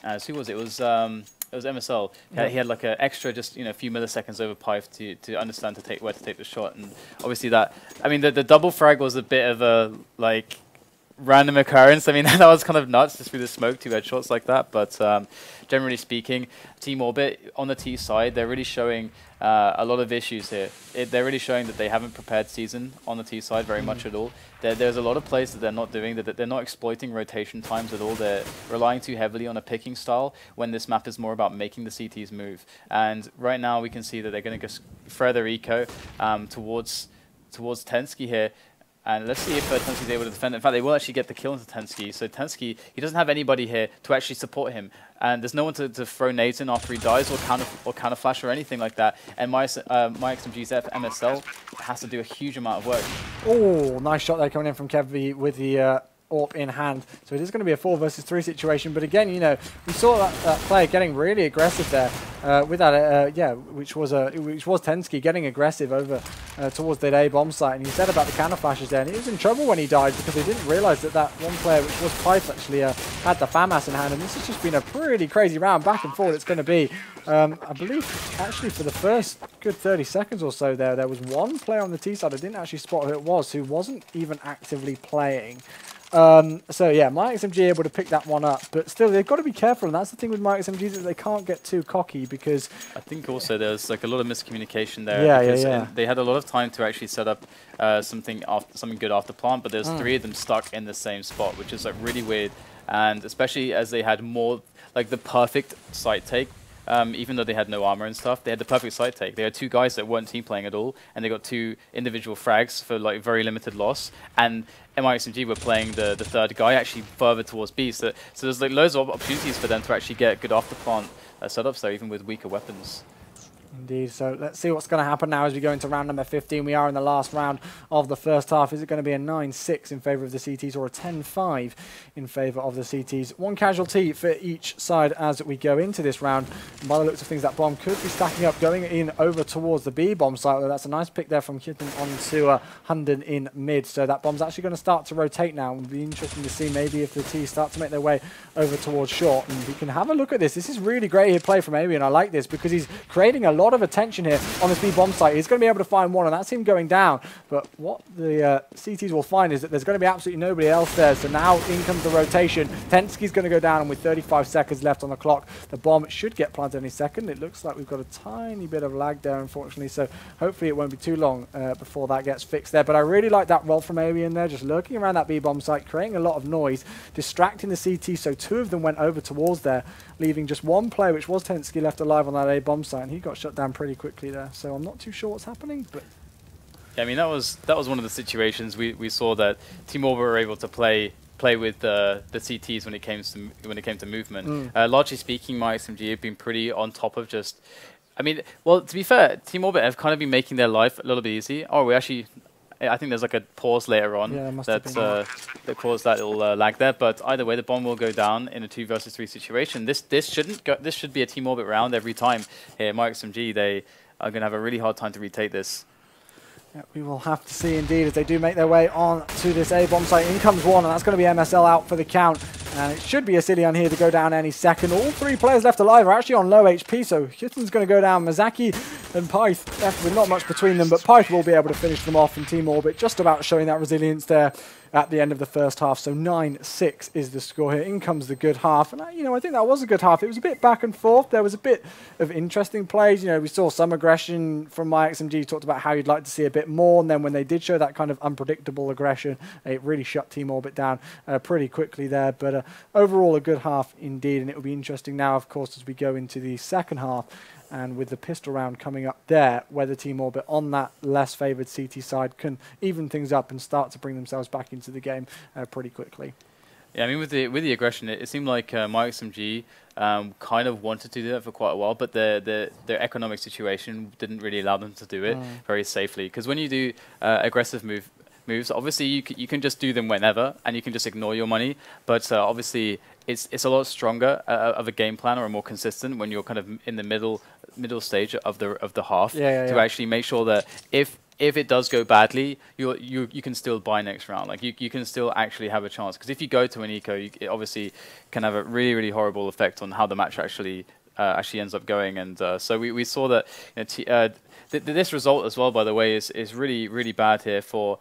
As who was it? It was MSL. Yeah. He had like an extra, just, you know, a few milliseconds over pyth to understand where to take the shot, and obviously that, I mean, the double frag was a bit of a like random occurrence. I mean, that was kind of nuts, just through the smoke, 2 headshots like that. But generally speaking, Team Orbit on the T side, they're really showing a lot of issues here. They're really showing that they haven't prepared season on the T side very much at all. There's a lot of plays that they're not doing, that they're not exploiting rotation times at all. They're relying too heavily on a picking style when this map is more about making the CTs move. And right now we can see that they're going to go further eco towards tenzki here. And let's see if tenzki's able to defend. In fact, they will actually get the kill into tenzki. So tenzki, he doesn't have anybody here to actually support him. And there's no one to throw nades in after he dies, or counter flash or anything like that. And myXMG's MSL has to do a huge amount of work. Oh, nice shot there coming in from kevve with the AWP in hand. So it is going to be a 4 versus 3 situation. But again, you know, we saw that player getting really aggressive there with that, which was tenzki getting aggressive over towards the A bomb site. And he said about the counter flashes there, and he was in trouble when he died because they didn't realise that one player, which was pyth, actually had the FAMAS in hand. And this has just been a pretty crazy round, back and forth. It's going to be, I believe, actually for the first good 30 seconds or so there was one player on the T side. I didn't actually spot who it was, who wasn't even actively playing. So yeah, myXMG able to pick that one up, but still they've got to be careful, and that's the thing with myXMG, is that they can't get too cocky, because I think also there's like a lot of miscommunication there. Yeah. They had a lot of time to actually set up something good after plant, but there's 3 of them stuck in the same spot, which is like really weird. And especially as they had more like the perfect site take. Even though they had no armor and stuff, they had the perfect side take. They had 2 guys that weren't team playing at all, and they got 2 individual frags for like very limited loss. And myXMG were playing the 3rd guy actually further towards B. So there's like loads of opportunities for them to actually get good after plant setups there, even with weaker weapons. Indeed. So let's see what's going to happen now as we go into round number 15. We are in the last round of the first half. Is it going to be a 9-6 in favour of the CTs, or a 10-5 in favour of the CTs? 1 casualty for each side as we go into this round. And by the looks of things, that bomb could be stacking up, going in over towards the B bomb site. That's a nice pick there from HUNDEN onto HUNDEN in mid. So that bomb's actually going to start to rotate now. It'll be interesting to see maybe if the T's start to make their way over towards short. And we can have a look at this. This is really great here play from Avian. I like this because he's creating a lot of attention here on this B bomb site. He's going to be able to find one, and that's him going down. But what the CTs will find is that there's going to be absolutely nobody else there. So now in comes the rotation. tenzki's going to go down, and with 35 seconds left on the clock, the bomb should get planted any second. It looks like we've got a tiny bit of lag there, unfortunately. So hopefully it won't be too long before that gets fixed there. But I really like that roll from Avian there, just lurking around that B bomb site, creating a lot of noise, distracting the CT. So 2 of them went over towards there, leaving just 1 player, which was tenzki, left alive on that A bomb site, and he got shut down pretty quickly there. So I'm not too sure what's happening, but yeah, I mean that was one of the situations we saw that Team Orbit were able to play with the CTs when it came to movement. Largely speaking, myXMG have been pretty on top of just. I mean, well, to be fair, Team Orbit have kind of been making their life a little bit easy. Oh, we actually. I think there's like a pause later on that caused that little lag there. But either way, the bomb will go down in a 2 versus 3 situation. This should be a Team Orbit round every time here. myXMG, they are going to have a really hard time to retake this. Yeah, we will have to see indeed as they do make their way on to this A bomb site. In comes one, and that's going to be MSL out for the count. And it should be a Eliasson here to go down any second. All 3 players left alive are actually on low HP, so HUNDEN's going to go down. Maxaki and pyth left with not much between them, but pyth will be able to finish them off, and Team Orbit just about showing that resilience there at the end of the first half. So 9-6 is the score here. In comes the good half. And, I think that was a good half. It was a bit back and forth. There was a bit of interesting plays. We saw some aggression from myXMG. Talked about how you'd like to see a bit more. And then when they did show that kind of unpredictable aggression, it really shut Team Orbit down pretty quickly there. But overall, a good half indeed. And it will be interesting now, of course, as we go into the second half. And with the pistol round coming up there, whether Team Orbit on that less favoured CT side can even things up and start to bring themselves back into the game pretty quickly. Yeah, I mean, with the aggression, it seemed like myXMG kind of wanted to do that for quite a while, but their economic situation didn't really allow them to do it very safely. Because when you do aggressive moves, obviously you can just do them whenever, and you can just ignore your money. But obviously, it's a lot stronger of a game plan or more consistent when you're kind of in the middle stage of the half to actually make sure that if it does go badly, you can still buy next round. Like you can still actually have a chance. Because if you go to an eco, it obviously can have a really, really horrible effect on how the match actually ends up going. And so we saw that this result as well, by the way, is really, really bad here for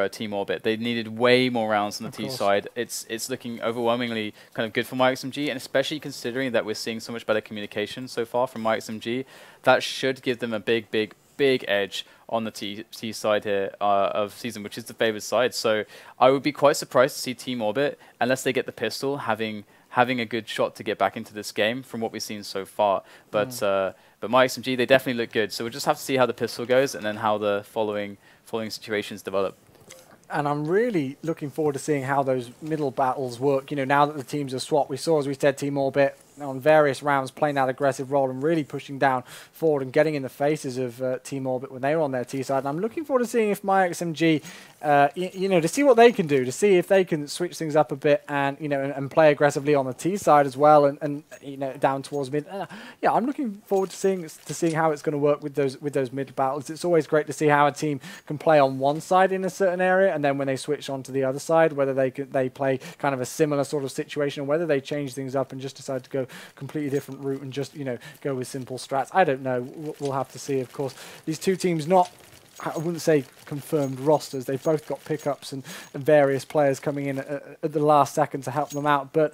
Team Orbit. They needed way more rounds on the T side. It's looking overwhelmingly kind of good for myXMG, and especially considering that we're seeing so much better communication so far from myXMG, that should give them a big edge on the T side here of season, which is the favored side. So I would be quite surprised to see Team Orbit, unless they get the pistol, having a good shot to get back into this game from what we've seen so far. But myXMG, they definitely look good. So we'll just have to see how the pistol goes and then how the following situations develop. And I'm really looking forward to seeing how those middle battles work. Now that the teams are swapped, we saw, as we said, Team Orbit on various rounds playing that aggressive role and really pushing down forward and getting in the faces of Team Orbit when they were on their T side. And I'm looking forward to seeing if myXMG, to see what they can do, to see if they can switch things up a bit and and play aggressively on the T side as well, and down towards mid. Yeah, I'm looking forward to seeing how it's going to work with those mid battles. It's always great to see how a team can play on one side in a certain area, and then when they switch onto the other side, whether they play kind of a similar sort of situation, or whether they change things up and just decide to go completely different route and just go with simple strats. I don't know. We'll have to see. Of course, these two teams I wouldn't say confirmed rosters. They've both got pickups and various players coming in at the last second to help them out. But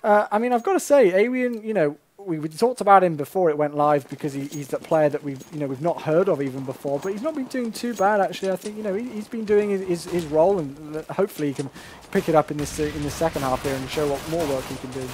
I mean, I've got to say, Awian, we talked about him before it went live because he's that player that we've not heard of even before, but he's not been doing too bad actually. I think he's been doing his role, and hopefully he can pick it up in the second half here and show what more work he can do.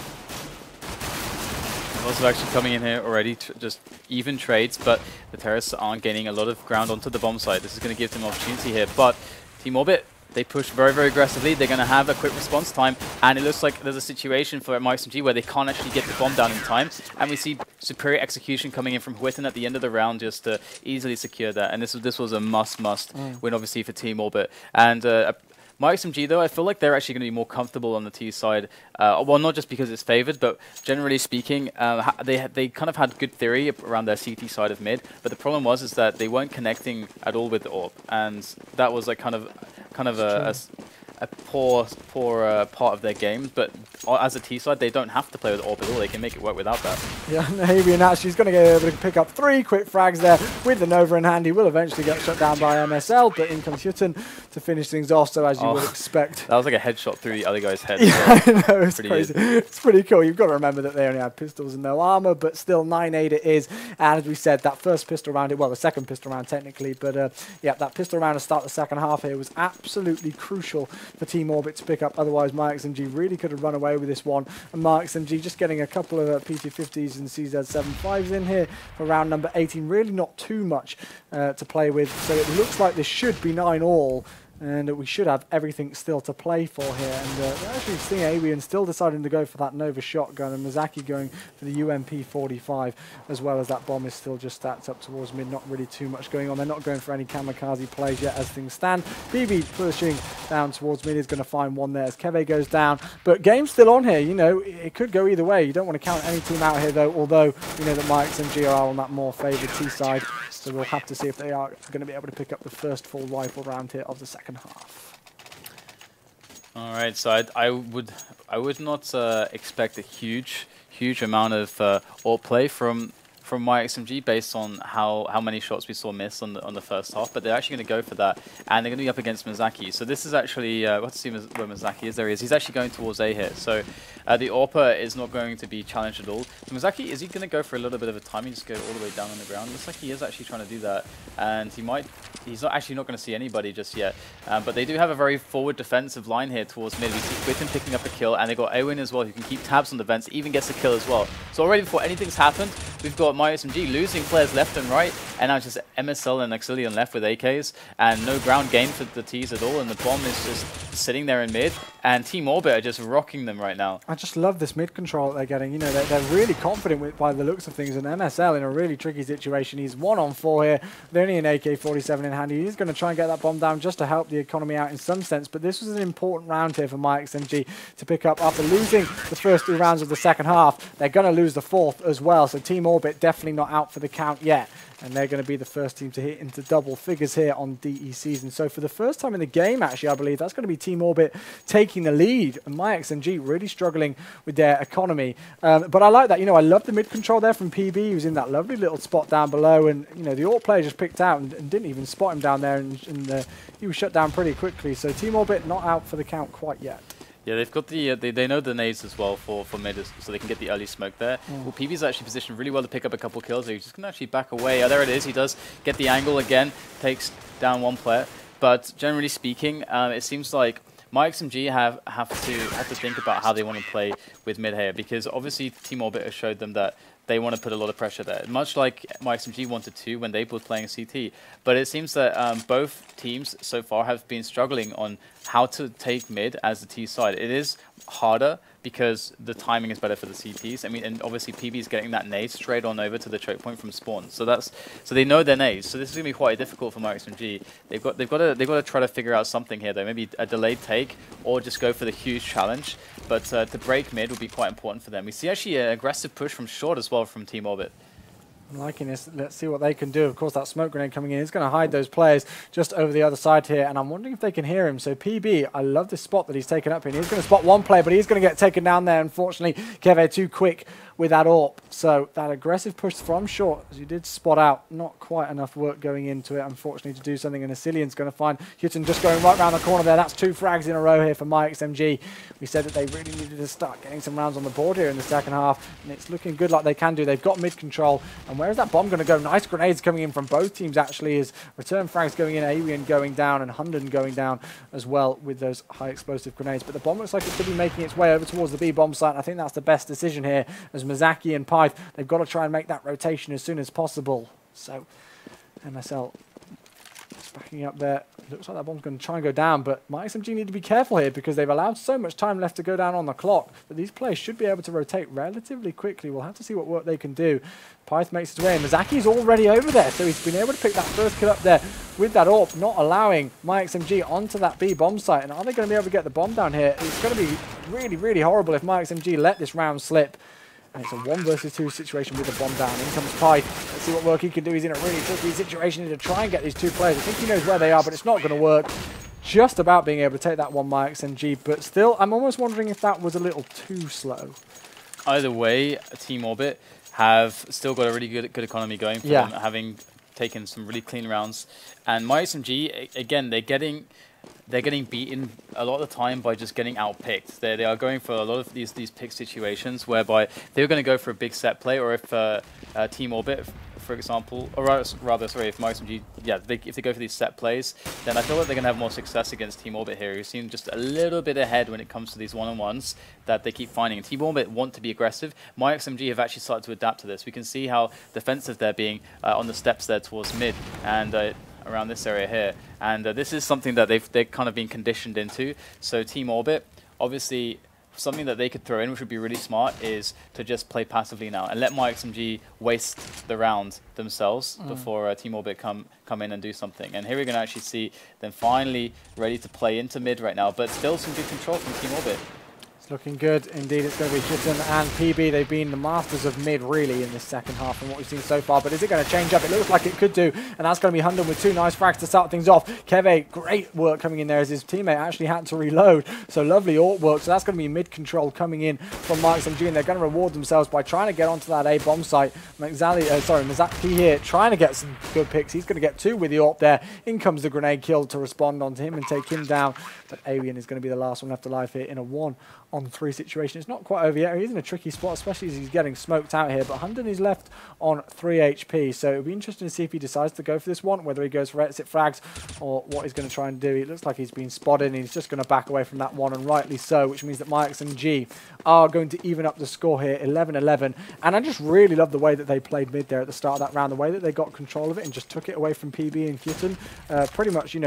Also actually coming in here already, just even trades, but the terrorists aren't gaining a lot of ground onto the bomb side. This is going to give them opportunity here, but Team Orbit, they push very, very aggressively. They're going to have a quick response time, and it looks like there's a situation for myXMG where they can't actually get the bomb down in time, and we see superior execution coming in from HUNDEN at the end of the round just to easily secure that, and this was a must win obviously for Team Orbit. And myXMG, though, I feel like they're actually going to be more comfortable on the T side. Well, not just because it's favored, but generally speaking, they kind of had good theory around their CT side of mid. But the problem is that they weren't connecting at all with the AWP, and that was like kind of a poor part of their games. But as a T side, they don't have to play with AWP at all. They can make it work without that. Yeah, Awian actually is going to get able to pick up 3 quick frags there with the Nova in hand. He will eventually get shut down by MSL, but in comes HUNDEN to finish things off, so as you would expect. That was like a headshot through the other guy's head. Yeah, I know, it's crazy. It's pretty cool. You've got to remember that they only had pistols and no armor, but still 9-8 it is. And as we said, that first pistol round, well, the second pistol round technically, but yeah, that pistol round to start the second half here was absolutely crucial for Team Orbit to pick up. Otherwise, myXMG really could have run away with this one. And myXMG just getting a couple of P250s and CZ75s in here for round number 18. Really not too much to play with. So it looks like this should be 9 all. And we should have everything still to play for here. And we're actually seeing Awian still deciding to go for that Nova shotgun, and Maxaki going for the UMP45, as well as that bomb is still just stacked up towards mid. Not really too much going on. They're not going for any kamikaze plays yet as things stand. BB pushing down towards mid is going to find one there as Kevve goes down. But game's still on here. It could go either way. You don't want to count any team out here, though, although we know that myXMG are on that more favoured T side. So we'll have to see if they are going to be able to pick up the first full rifle round here of the second half. All right, so I would not expect a huge amount of AWP play from from myXMG based on how many shots we saw miss on the first half, but they're actually going to go for that, and they're going to be up against Maxaki. So this is actually, we'll have to see where Maxaki is. There he is. He's actually going towards A here. So the AWPer is not going to be challenged at all. So Maxaki, is he going to go for a little bit of a timing, just go all the way down on the ground? Looks like he is actually trying to do that, and he's not actually not going to see anybody just yet. But they do have a very forward defensive line here towards mid. We see SKYTTEN picking up a kill, and they got Awin as well, who can keep tabs on the vents, even gets a kill as well. So already before anything's happened, we've got myXMG losing players left and right, and now it's just MSL and Exilion left with AKs, and no ground gain for the T's at all, and the bomb is just sitting there in mid, and Team Orbit are just rocking them right now. I just love this mid control that they're getting. You know, they're really confident with, by the looks of things, and MSL in a really tricky situation. He's 1-on-4 here. They're only an AK-47 in hand. He's going to try and get that bomb down just to help the economy out in some sense, but this was an important round here for myXMG to pick up. After losing the first 2 rounds of the second half, they're going to lose the 4th as well, so Team Orbit definitely not out for the count yet. And they're going to be the first team to hit into double figures here on DE season. So for the first time in the game, actually, I believe that's going to be Team Orbit taking the lead. And myXMG really struggling with their economy. But I like that. You know, I love the mid control there from PB. He was in that lovely little spot down below. And, you know, the AWP player just picked out and didn't even spot him down there. And he was shut down pretty quickly. So Team Orbit not out for the count quite yet. Yeah, they've got the they know the nades as well for mid, so they can get the early smoke there. Well, PB's actually positioned really well to pick up a couple kills. He's just going to actually back away. Oh, there it is. He does get the angle again, takes down one player. But generally speaking, it seems like myXMG have to think about how they want to play with mid here, because obviously Team Orbit has showed them that they want to put a lot of pressure there, much like myXMG wanted to when they were playing CT. But it seems that both teams so far have been struggling on how to take mid as the T side. It is harder because the timing is better for the CTs. I mean, and obviously PB is getting that nade straight on over to the choke point from spawn. So they know their nades. So this is gonna be quite difficult for myXMG. They've got to try to figure out something here though. Maybe a delayed take or just go for the huge challenge. But to break mid will be quite important for them. We see actually an aggressive push from short as well from Team Orbit. I'm liking this. Let's see what they can do. Of course, that smoke grenade coming in is going to hide those players just over the other side here, and I'm wondering if they can hear him. So PB, I love this spot that he's taken up in. He's going to spot one player, but he's going to get taken down there. Unfortunately, kevve too quick with that AWP. So that aggressive push from short, as you did spot out, not quite enough work going into it, unfortunately, to do something. And Asilian's going to find HUNDEN just going right round the corner there. That's 2 frags in a row here for myXMG. We said that they really needed to start getting some rounds on the board here in the second half, and it's looking good like they can do. They've got mid control, and where is that bomb going to go? Nice grenades coming in from both teams, actually, as return frags going in, Alien going down, and HUNDEN going down as well with those high explosive grenades. But the bomb looks like it could be making its way over towards the B bomb site, and I think that's the best decision here, as Maxaki and pyth, they've got to try and make that rotation as soon as possible. So MSL just backing up there. Looks like that bomb's going to try and go down, but myXMG need to be careful here because they've allowed so much time left to go down on the clock that these players should be able to rotate relatively quickly. We'll have to see what work they can do. pyth makes his way, and Maxaki's already over there, so he's been able to pick that first kill up there with that AWP, not allowing myXMG onto that B bomb site. And are they going to be able to get the bomb down here? It's going to be really, really horrible if myXMG let this round slip. And it's a 1 versus 2 situation with the bomb down. In comes pyth. Let's see what work he can do. He's in a really tricky situation to try and get these 2 players. I think he knows where they are, but it's not going to work. Just about being able to take that one myXMG, but still, I'm almost wondering if that was a little too slow. Either way, Team Orbit have still got a really good economy going for them, having taken some really clean rounds. And myXMG, again, they're getting beaten a lot of the time by just getting outpicked. They are going for a lot of these pick situations whereby they're going to go for a big set play, or if Team Orbit, for example, or rather, sorry, if myXMG, if they go for these set plays, then I feel like they're going to have more success against Team Orbit here, who seem just a little bit ahead when it comes to these one-on-ones that they keep finding. And Team Orbit want to be aggressive. myXMG have actually started to adapt to this. We can see how defensive they're being on the steps there towards mid and around this area here. And this is something that they've kind of been conditioned into. So Team Orbit, obviously, something that they could throw in, which would be really smart, is to just play passively now and let myXMG waste the round themselves before Team Orbit come in and do something. And here we're going to actually see them finally ready to play into mid right now, but still some good control from Team Orbit. Looking good indeed. It's going to be HUNDEN and PB. They've been the masters of mid really in this second half from what we've seen so far. But is it going to change up? It looks like it could do. And that's going to be HUNDEN with 2 nice frags to start things off. Kevve, great work coming in there as his teammate actually had to reload. So lovely AWP work. So that's going to be mid control coming in from myXMG. And they're going to reward themselves by trying to get onto that A bomb site. Maxaki here trying to get some good picks. He's going to get 2 with the AWP there. In comes the grenade kill to respond onto him and take him down. But Alien is going to be the last one left alive here in a 1-on-3 situation. It's not quite over yet. He's in a tricky spot, especially as he's getting smoked out here. But HUNDEN is left on 3 HP. So it'll be interesting to see if he decides to go for this one, whether he goes for exit frags or what he's going to try and do. It looks like he's been spotted and he's just going to back away from that one, and rightly so, which means that myXMG are going to even up the score here, 11-11. And I just really love the way that they played mid there at the start of that round, the way that they got control of it and just took it away from PB and HUNDEN. Pretty much,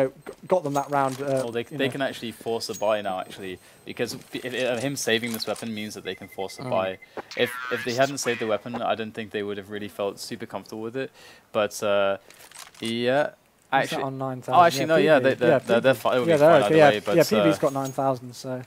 got them that round. Well, they can actually force a buy now, actually, because him saving this weapon means that they can force a buy. If they hadn't saved the weapon, I don't think they would have really felt super comfortable with it. But yeah, actually, on 9,000. oh, actually, no, yeah, they're fine. It'll be fine either way. But PB's got 9,000, so.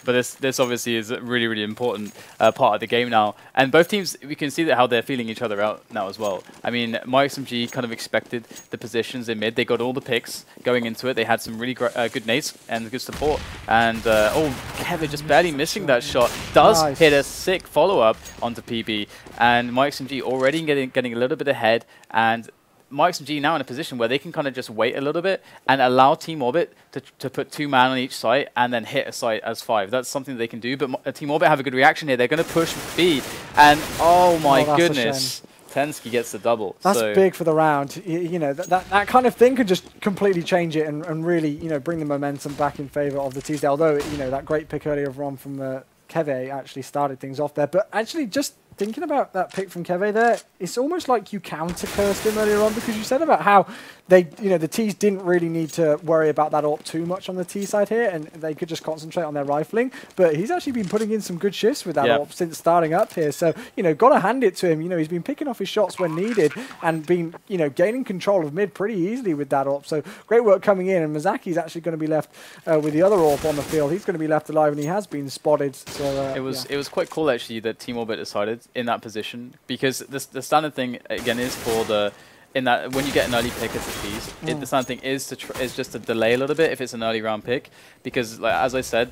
But this obviously is a really, really important part of the game now. And both teams, we can see that how they're feeling each other out now as well. I mean, myXMG kind of expected the positions in mid. They got all the picks going into it. They had some really good nades and good support. And, oh, kevve just barely missing that shot. Does hit a sick follow-up onto PB. And myXMG already getting a little bit ahead. And myXMG now in a position where they can kind of just wait a little bit and allow Team Orbit to put 2 man on each site and then hit a site as 5. That's something they can do, but Team Orbit have a good reaction here. They're going to push B, and oh my goodness, tenzki gets the double. That's big for the round. That kind of thing could just completely change it and really, bring the momentum back in favour of the Tees. Although, that great pick earlier on from kevve actually started things off there. But actually, just thinking about that pick from kevve there, it's almost like you counter-cursed him earlier on, because you said about how they, the Tees didn't really need to worry about that AWP too much on the T side here, and they could just concentrate on their rifling. But he's actually been putting in some good shifts with that AWP since starting up here. So, got to hand it to him. He's been picking off his shots when needed and been, gaining control of mid pretty easily with that AWP. So great work coming in, and Mazaki's actually going to be left with the other AWP on the field. He's going to be left alive, and he has been spotted. So it was quite cool actually that Team Orbit decided in that position, because the standard thing again is for when you get an early pick as a piece, the standard thing is just to delay a little bit if it's an early round pick, because as I said,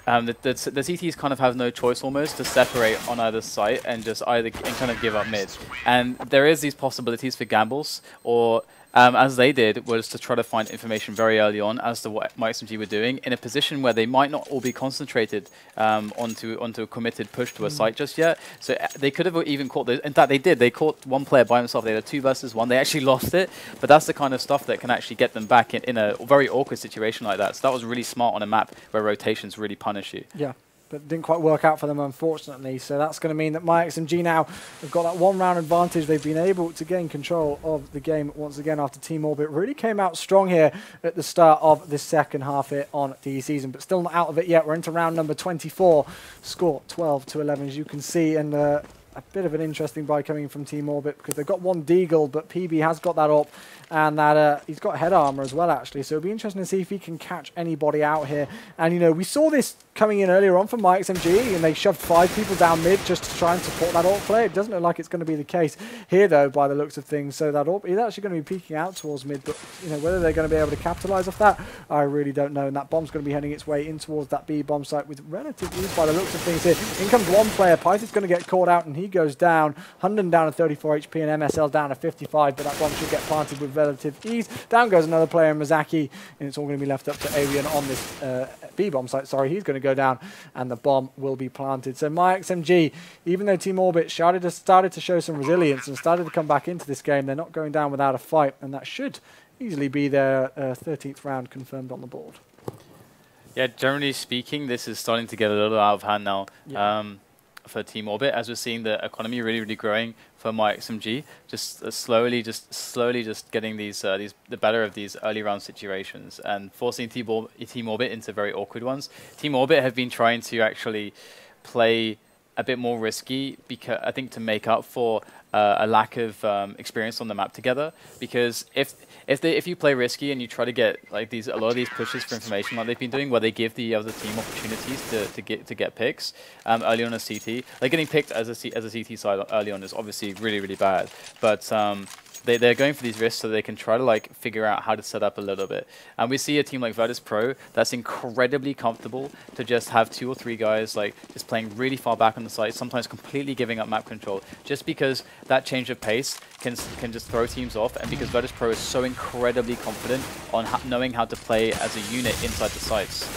the CTs kind of have no choice almost to separate on either side and just kind of give up mid, and there is these possibilities for gambles, or as they did, was to try to find information very early on as to what myXMG were doing in a position where they might not all be concentrated onto a committed push to a site just yet. So they could have even caught this. In fact, they did. They caught one player by himself. They had a 2 versus 1. They actually lost it, but that's the kind of stuff that can actually get them back in a very awkward situation like that. So that was really smart on a map where rotations really punish you. Yeah. But didn't quite work out for them, unfortunately. So that's going to mean that myXMG now have got that 1 round advantage. They've been able to gain control of the game once again after Team Orbit really came out strong here at the start of this second half here on the season. But still not out of it yet. We're into round number 24. Score 12-11, as you can see. And a bit of an interesting buy coming from Team Orbit, because they've got 1 Deagle, but PB has got that up, and that he's got head armor as well, actually. So it'll be interesting to see if he can catch anybody out here. And, we saw this coming in earlier on from myXMG, and they shoved 5 people down mid just to try and support that AWP play. It doesn't look like it's going to be the case here, though, by the looks of things. So that AWP is actually going to be peeking out towards mid, but, whether they're going to be able to capitalize off that, I really don't know. And that bomb's going to be heading its way in towards that B bomb site with relative ease by the looks of things here. In comes one player. pyth is going to get caught out, and he goes down. HUNDEN down to 34 HP, and MSL down to 55, but that bomb should get planted with relative ease. Down goes another player, Maxaki, and it's all going to be left up to Alien on this B bomb site. Sorry, he's going to go down, and the bomb will be planted. So myXMG, even though Team Orbit started to show some resilience and started to come back into this game, they're not going down without a fight, and that should easily be their 13th round confirmed on the board. Yeah, generally speaking, this is starting to get a little out of hand now. Yeah. For Team Orbit, as we're seeing the economy really growing for myXMG, just slowly getting the better of these early round situations and forcing Team Orbit into very awkward ones. Team Orbit have been trying to actually play a bit more risky, because I think to make up for a lack of experience on the map together. Because if you play risky and you try to get like a lot of these pushes for information like they've been doing, where they give the other team opportunities to get picks early on a CT, like getting picked as a CT side early on is obviously really bad. But they're going for these risks so they can try to like figure out how to set up a little bit. And we see a team like Virtus.pro that's incredibly comfortable to just have 2 or 3 guys like just playing really far back on the site, sometimes completely giving up map control, just because that change of pace can just throw teams off, and because Virtus.pro is so incredibly confident on knowing how to play as a unit inside the sites.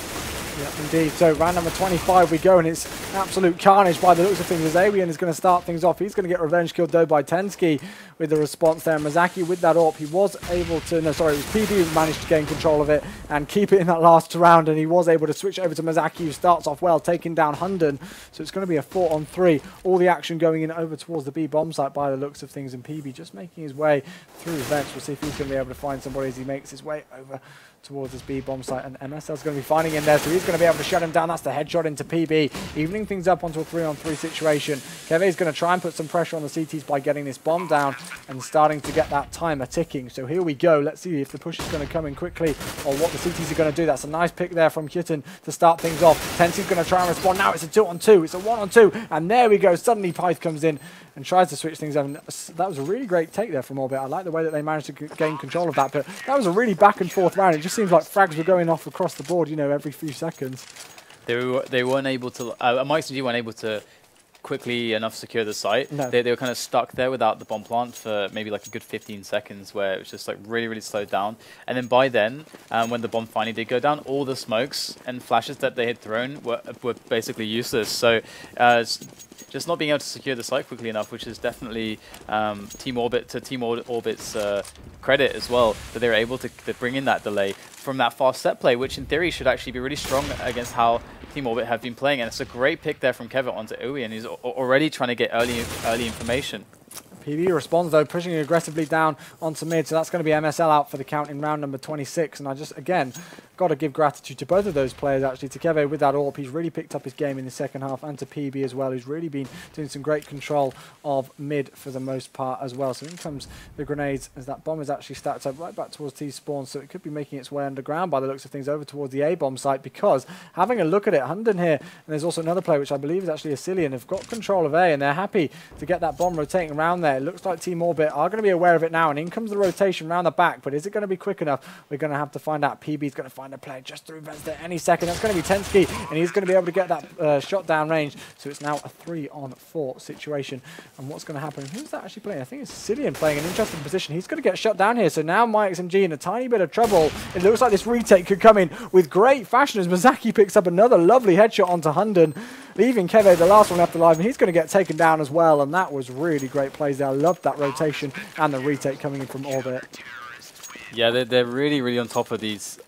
Yeah, indeed. So round number 25 we go, and it's absolute carnage by the looks of things, as Alien is going to start things off. He's going to get revenge killed though by tenzki with the response there. Maxaki with that AWP, he was able to, no sorry, it was PB who managed to gain control of it and keep it in that last round, and he was able to switch over to Maxaki, who starts off well, taking down HUNDEN. So it's going to be a 4-on-3. All the action going in over towards the B bomb site by the looks of things, and PB just making his way through vents. We'll see if he's going to be able to find somebody as he makes his way over towards this B bomb site, and MSL's going to be finding in there, so he's going to be able to shut him down. That's the headshot into PB, evening things up onto a 3-on-3 situation. Kevve is going to try and put some pressure on the CTs by getting this bomb down and starting to get that timer ticking. So here we go. Let's see if the push is going to come in quickly or what the CTs are going to do. That's a nice pick there from SKYTTEN to start things off. tenzki's going to try and respond. Now it's a 2-on-2. It's a 1-on-2, and there we go. Suddenly pyth comes in and tries to switch things up. And that was a really great take there from Orbit. I like the way that they managed to gain control of that, but that was a really back and forth round. It just seems like frags were going off across the board, you know, every few seconds. They weren't able to, myXMG weren't able to quickly enough secure the site. No. They were kind of stuck there without the bomb plant for maybe like a good 15 seconds, where it was just like really slowed down. And then by then, when the bomb finally did go down, all the smokes and flashes that they had thrown were basically useless. So just not being able to secure the site quickly enough, which is definitely Team Orbit's credit as well, that they were able to bring in that delay from that fast set play, which in theory should actually be really strong against how Team Orbit have been playing. And it's a great pick there from kevve onto Uwe, and he's already trying to get early information. PB responds though, pushing aggressively down onto mid, so that's going to be MSL out for the count in round number 26. And I just, again, got to give gratitude to both of those players, actually. To kevve with that AWP, he's really picked up his game in the second half, and to PB as well, who's really been doing some great control of mid for the most part as well. So in comes the grenades, as that bomb is actually stacked up right back towards T spawn, so it could be making its way underground by the looks of things over towards the A bomb site, because having a look at it, HUNDEN here, and there's also another player which I believe is actually Eliasson, have got control of A, and they're happy to get that bomb rotating around there. It looks like Team Orbit are going to be aware of it now, and in comes the rotation around the back, but is it going to be quick enough? We're going to have to find out. PB's going to find a player just through vents there any second. That's going to be tenzki, and he's going to be able to get that shot down range, so it's now a 3-on-4 situation. And what's going to happen? Who's that actually playing? I think it's Eliasson playing an interesting position. He's going to get shut down here, so now myXMG in a tiny bit of trouble. It looks like this retake could come in with great fashion as Maxaki picks up another lovely headshot onto HUNDEN, leaving kevve the last one left alive, and he's going to get taken down as well. And that was really great plays there. I loved that rotation and the retake coming in from Orbit. Yeah, they're really on top of these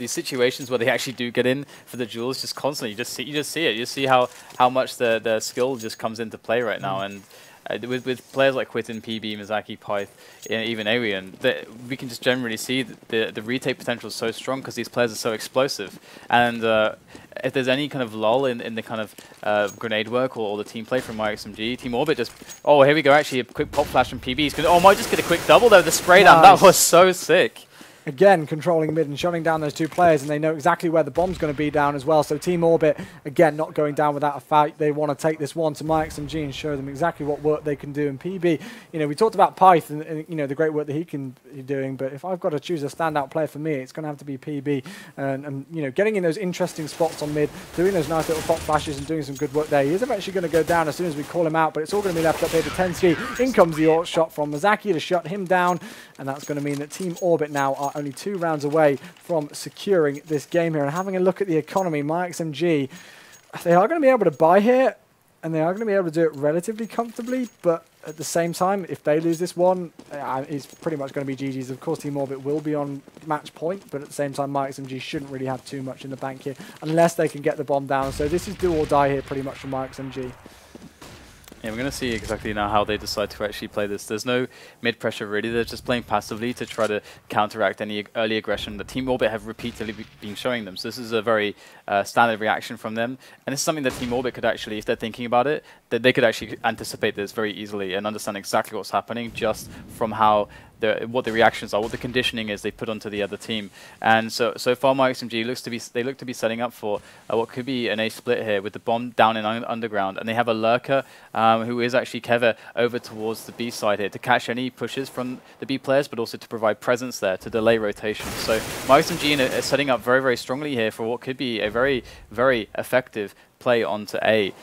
situations where they actually do get in for the duels just constantly. You just see it. You see how much their skill just comes into play right now. And with players like SKYTTEN, PB, Maxaki, pyth, even Arian, we can just generally see that the retake potential is so strong because these players are so explosive. And if there's any kind of lull in the kind of grenade work or the team play from myXMG, Team Orbit just, oh, here we go, actually a quick pop flash from PB. He's gonna, oh, might just get a quick double there with the spray down. That was so sick. Again, controlling mid and shutting down those two players, and they know exactly where the bomb's going to be down as well. So Team Orbit, again, not going down without a fight. They want to take this one to myXMG and show them exactly what work they can do. And PB, you know, we talked about pyth and you know, the great work that he can be doing, but if I've got to choose a standout player for me, it's going to have to be PB. And you know, getting in those interesting spots on mid, doing those nice little pop flashes and doing some good work there. He is eventually going to go down as soon as we call him out, but it's all going to be left up here to tenzki. In comes the AWP shot from Maxaki to shut him down, and that's going to mean that Team Orbit now are only 2 rounds away from securing this game here. And having a look at the economy, myXMG, they are going to be able to buy here, and they are going to be able to do it relatively comfortably, but at the same time, if they lose this one, it's pretty much going to be GG's. Of course, Team Orbit will be on match point, but at the same time, myXMG shouldn't really have too much in the bank here, unless they can get the bomb down. So this is do or die here pretty much for myXMG. Yeah, we're going to see exactly now how they decide to actually play this. There's no mid-pressure really. They're just playing passively to try to counteract any early aggression that Team Orbit have repeatedly been showing them. So this is a very standard reaction from them. And it's something that Team Orbit could actually, if they're thinking about it, that they could actually anticipate this very easily and understand exactly what's happening just from how what the reactions are, what the conditioning is they put onto the other team. And so far myXMG look to be setting up for what could be an A split here with the bomb down in underground, and they have a lurker who is actually kevve over towards the B side here to catch any pushes from the B players, but also to provide presence there to delay rotation. So myXMG is setting up very, very strongly here for what could be a very, very effective play onto A.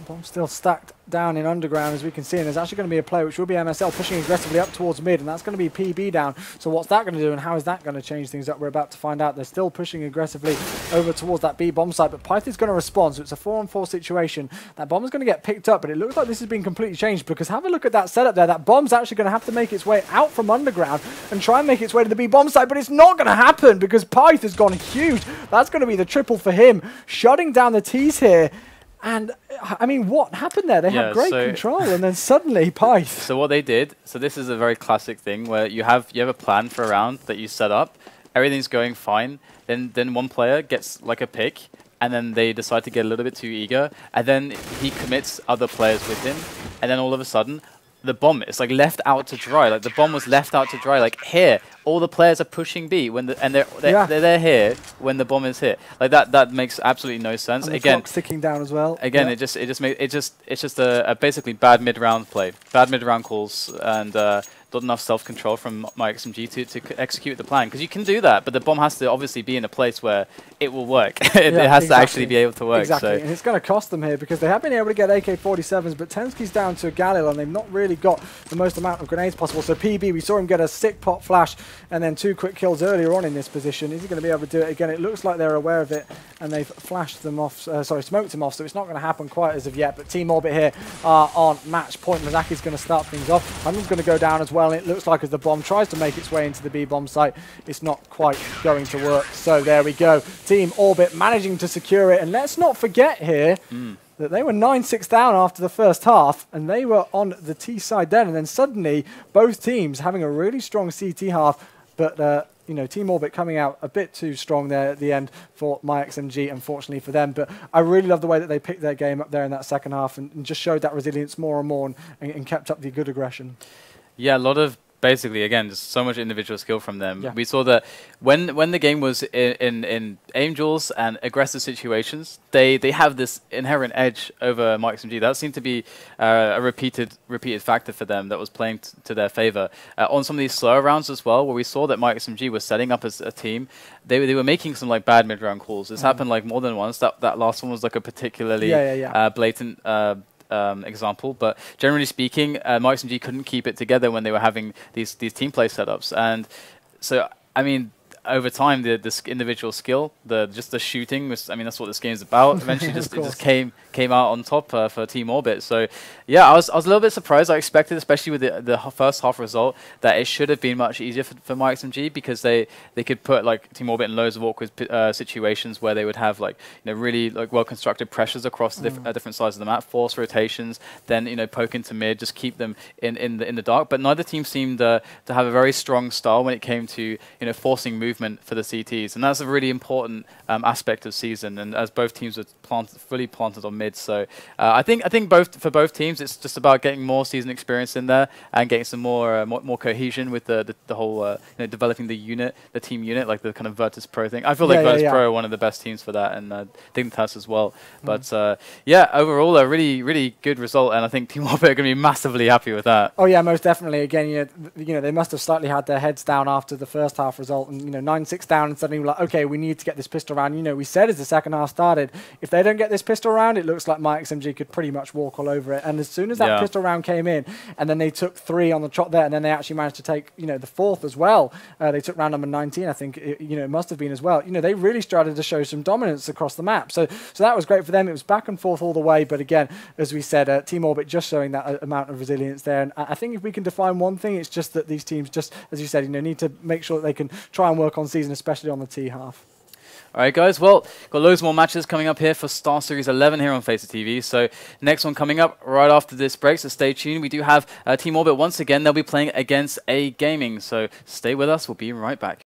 Bomb still stacked down in underground, as we can see, and there's actually going to be a play which will be MSL pushing aggressively up towards mid, and that's going to be PB down. So what's that going to do, and how is that going to change things up? We're about to find out. They're still pushing aggressively over towards that B bomb site, but pyth is going to respond, so it's a 4-on-4 situation. That bomb is going to get picked up, but it looks like this has been completely changed, because have a look at that setup there. That bomb's actually going to have to make its way out from underground and try and make its way to the B bomb site, but it's not going to happen because pyth has gone huge. That's going to be the triple for him, shutting down the T's here. And, I mean, what happened there? They had great control, and then suddenly, pyth. So what they did, so this is a very classic thing where you have a plan for a round that you set up, everything's going fine, then one player gets like a pick, and then they decide to get a little bit too eager, and then he commits other players with him, and then all of a sudden, the bomb is like left out to dry. Like the bomb was left out to dry. Like here, all the players are pushing B when they're there here when the bomb is hit. Like that makes absolutely no sense. And the clock's ticking down as well. Again, it's just a basically bad mid-round play, bad mid-round calls, and not enough self-control from myXMG to execute the plan. Because you can do that, but the bomb has to obviously be in a place where it will work. it has to actually be able to work. Exactly, so. And it's going to cost them here because they have been able to get AK-47s, but tenzki's down to Galil, and they've not really got the most amount of grenades possible. So PB, we saw him get a sick pot flash and then 2 quick kills earlier on in this position. Is he going to be able to do it again? It looks like they're aware of it, and they've flashed them off, smoked him off, so it's not going to happen quite as of yet. But Team Orbit here are on match point. Mazaki's going to start things off. Hunden's going to go down as well, and it looks like as the bomb tries to make its way into the B bomb site, it's not quite going to work. So there we go. Team Orbit managing to secure it. And let's not forget here that they were 9-6 down after the first half, and they were on the T side then. And then suddenly, both teams having a really strong CT half, but you know, Team Orbit coming out a bit too strong there at the end for myXMG, unfortunately for them. But I really love the way that they picked their game up there in that second half and just showed that resilience more and more and kept up the good aggression. Yeah, a lot of basically, again, just so much individual skill from them. Yeah. We saw that when the game was in aim duels and aggressive situations, they have this inherent edge over myXMG. That seemed to be a repeated factor for them that was playing to their favor. On some of these slower rounds as well, where we saw that myXMG was setting up as a team, they were making some like bad mid-round calls. This happened like more than once. That last one was like a particularly blatant example, but generally speaking, myXMG couldn't keep it together when they were having these team play setups, and so I mean, over time, this individual skill, just the shooting was, I mean, that's what this game's about. Eventually, it just came out on top for Team Orbit. So, yeah, I was a little bit surprised. I expected, especially with the first half result, that it should have been much easier for myXMG because they could put like Team Orbit in loads of awkward situations where they would have like really like well constructed pressures across the different sides of the map, force rotations, then poke into mid, just keep them in the dark. But neither team seemed to have a very strong style when it came to forcing movement for the CTs, and that's a really important aspect of season. And as both teams were fully planted on mid, so I think for both teams, it's just about getting more season experience in there and getting some more cohesion with the whole developing the team unit, like the kind of Virtus.pro thing. I feel like Virtus.pro are one of the best teams for that, and I think that's as well. But yeah, overall a really good result, and I think Team Orbit are going to be massively happy with that. Oh yeah, most definitely. Again, they must have slightly had their heads down after the first half result, and 9-6 down, and suddenly we're like, okay, we need to get this pistol round. We said as the second half started, if they don't get this pistol round, it looks like myXMG could pretty much walk all over it. And as soon as that pistol round came in, and then they took 3 on the trot there, and then they actually managed to take the 4th as well. They took round number 19, I think. It must have been as well. They really started to show some dominance across the map. So that was great for them. It was back and forth all the way. But again, as we said, Team Orbit just showing that amount of resilience there. And I think if we can define one thing, it's just that these teams just, as you said, need to make sure that they can try and work on season, especially on the T half. All right, guys. Well, got loads more matches coming up here for Star Series 11 here on Faces TV. So next one coming up right after this break, so stay tuned. We do have Team Orbit once again. They'll be playing against A Gaming. So stay with us. We'll be right back.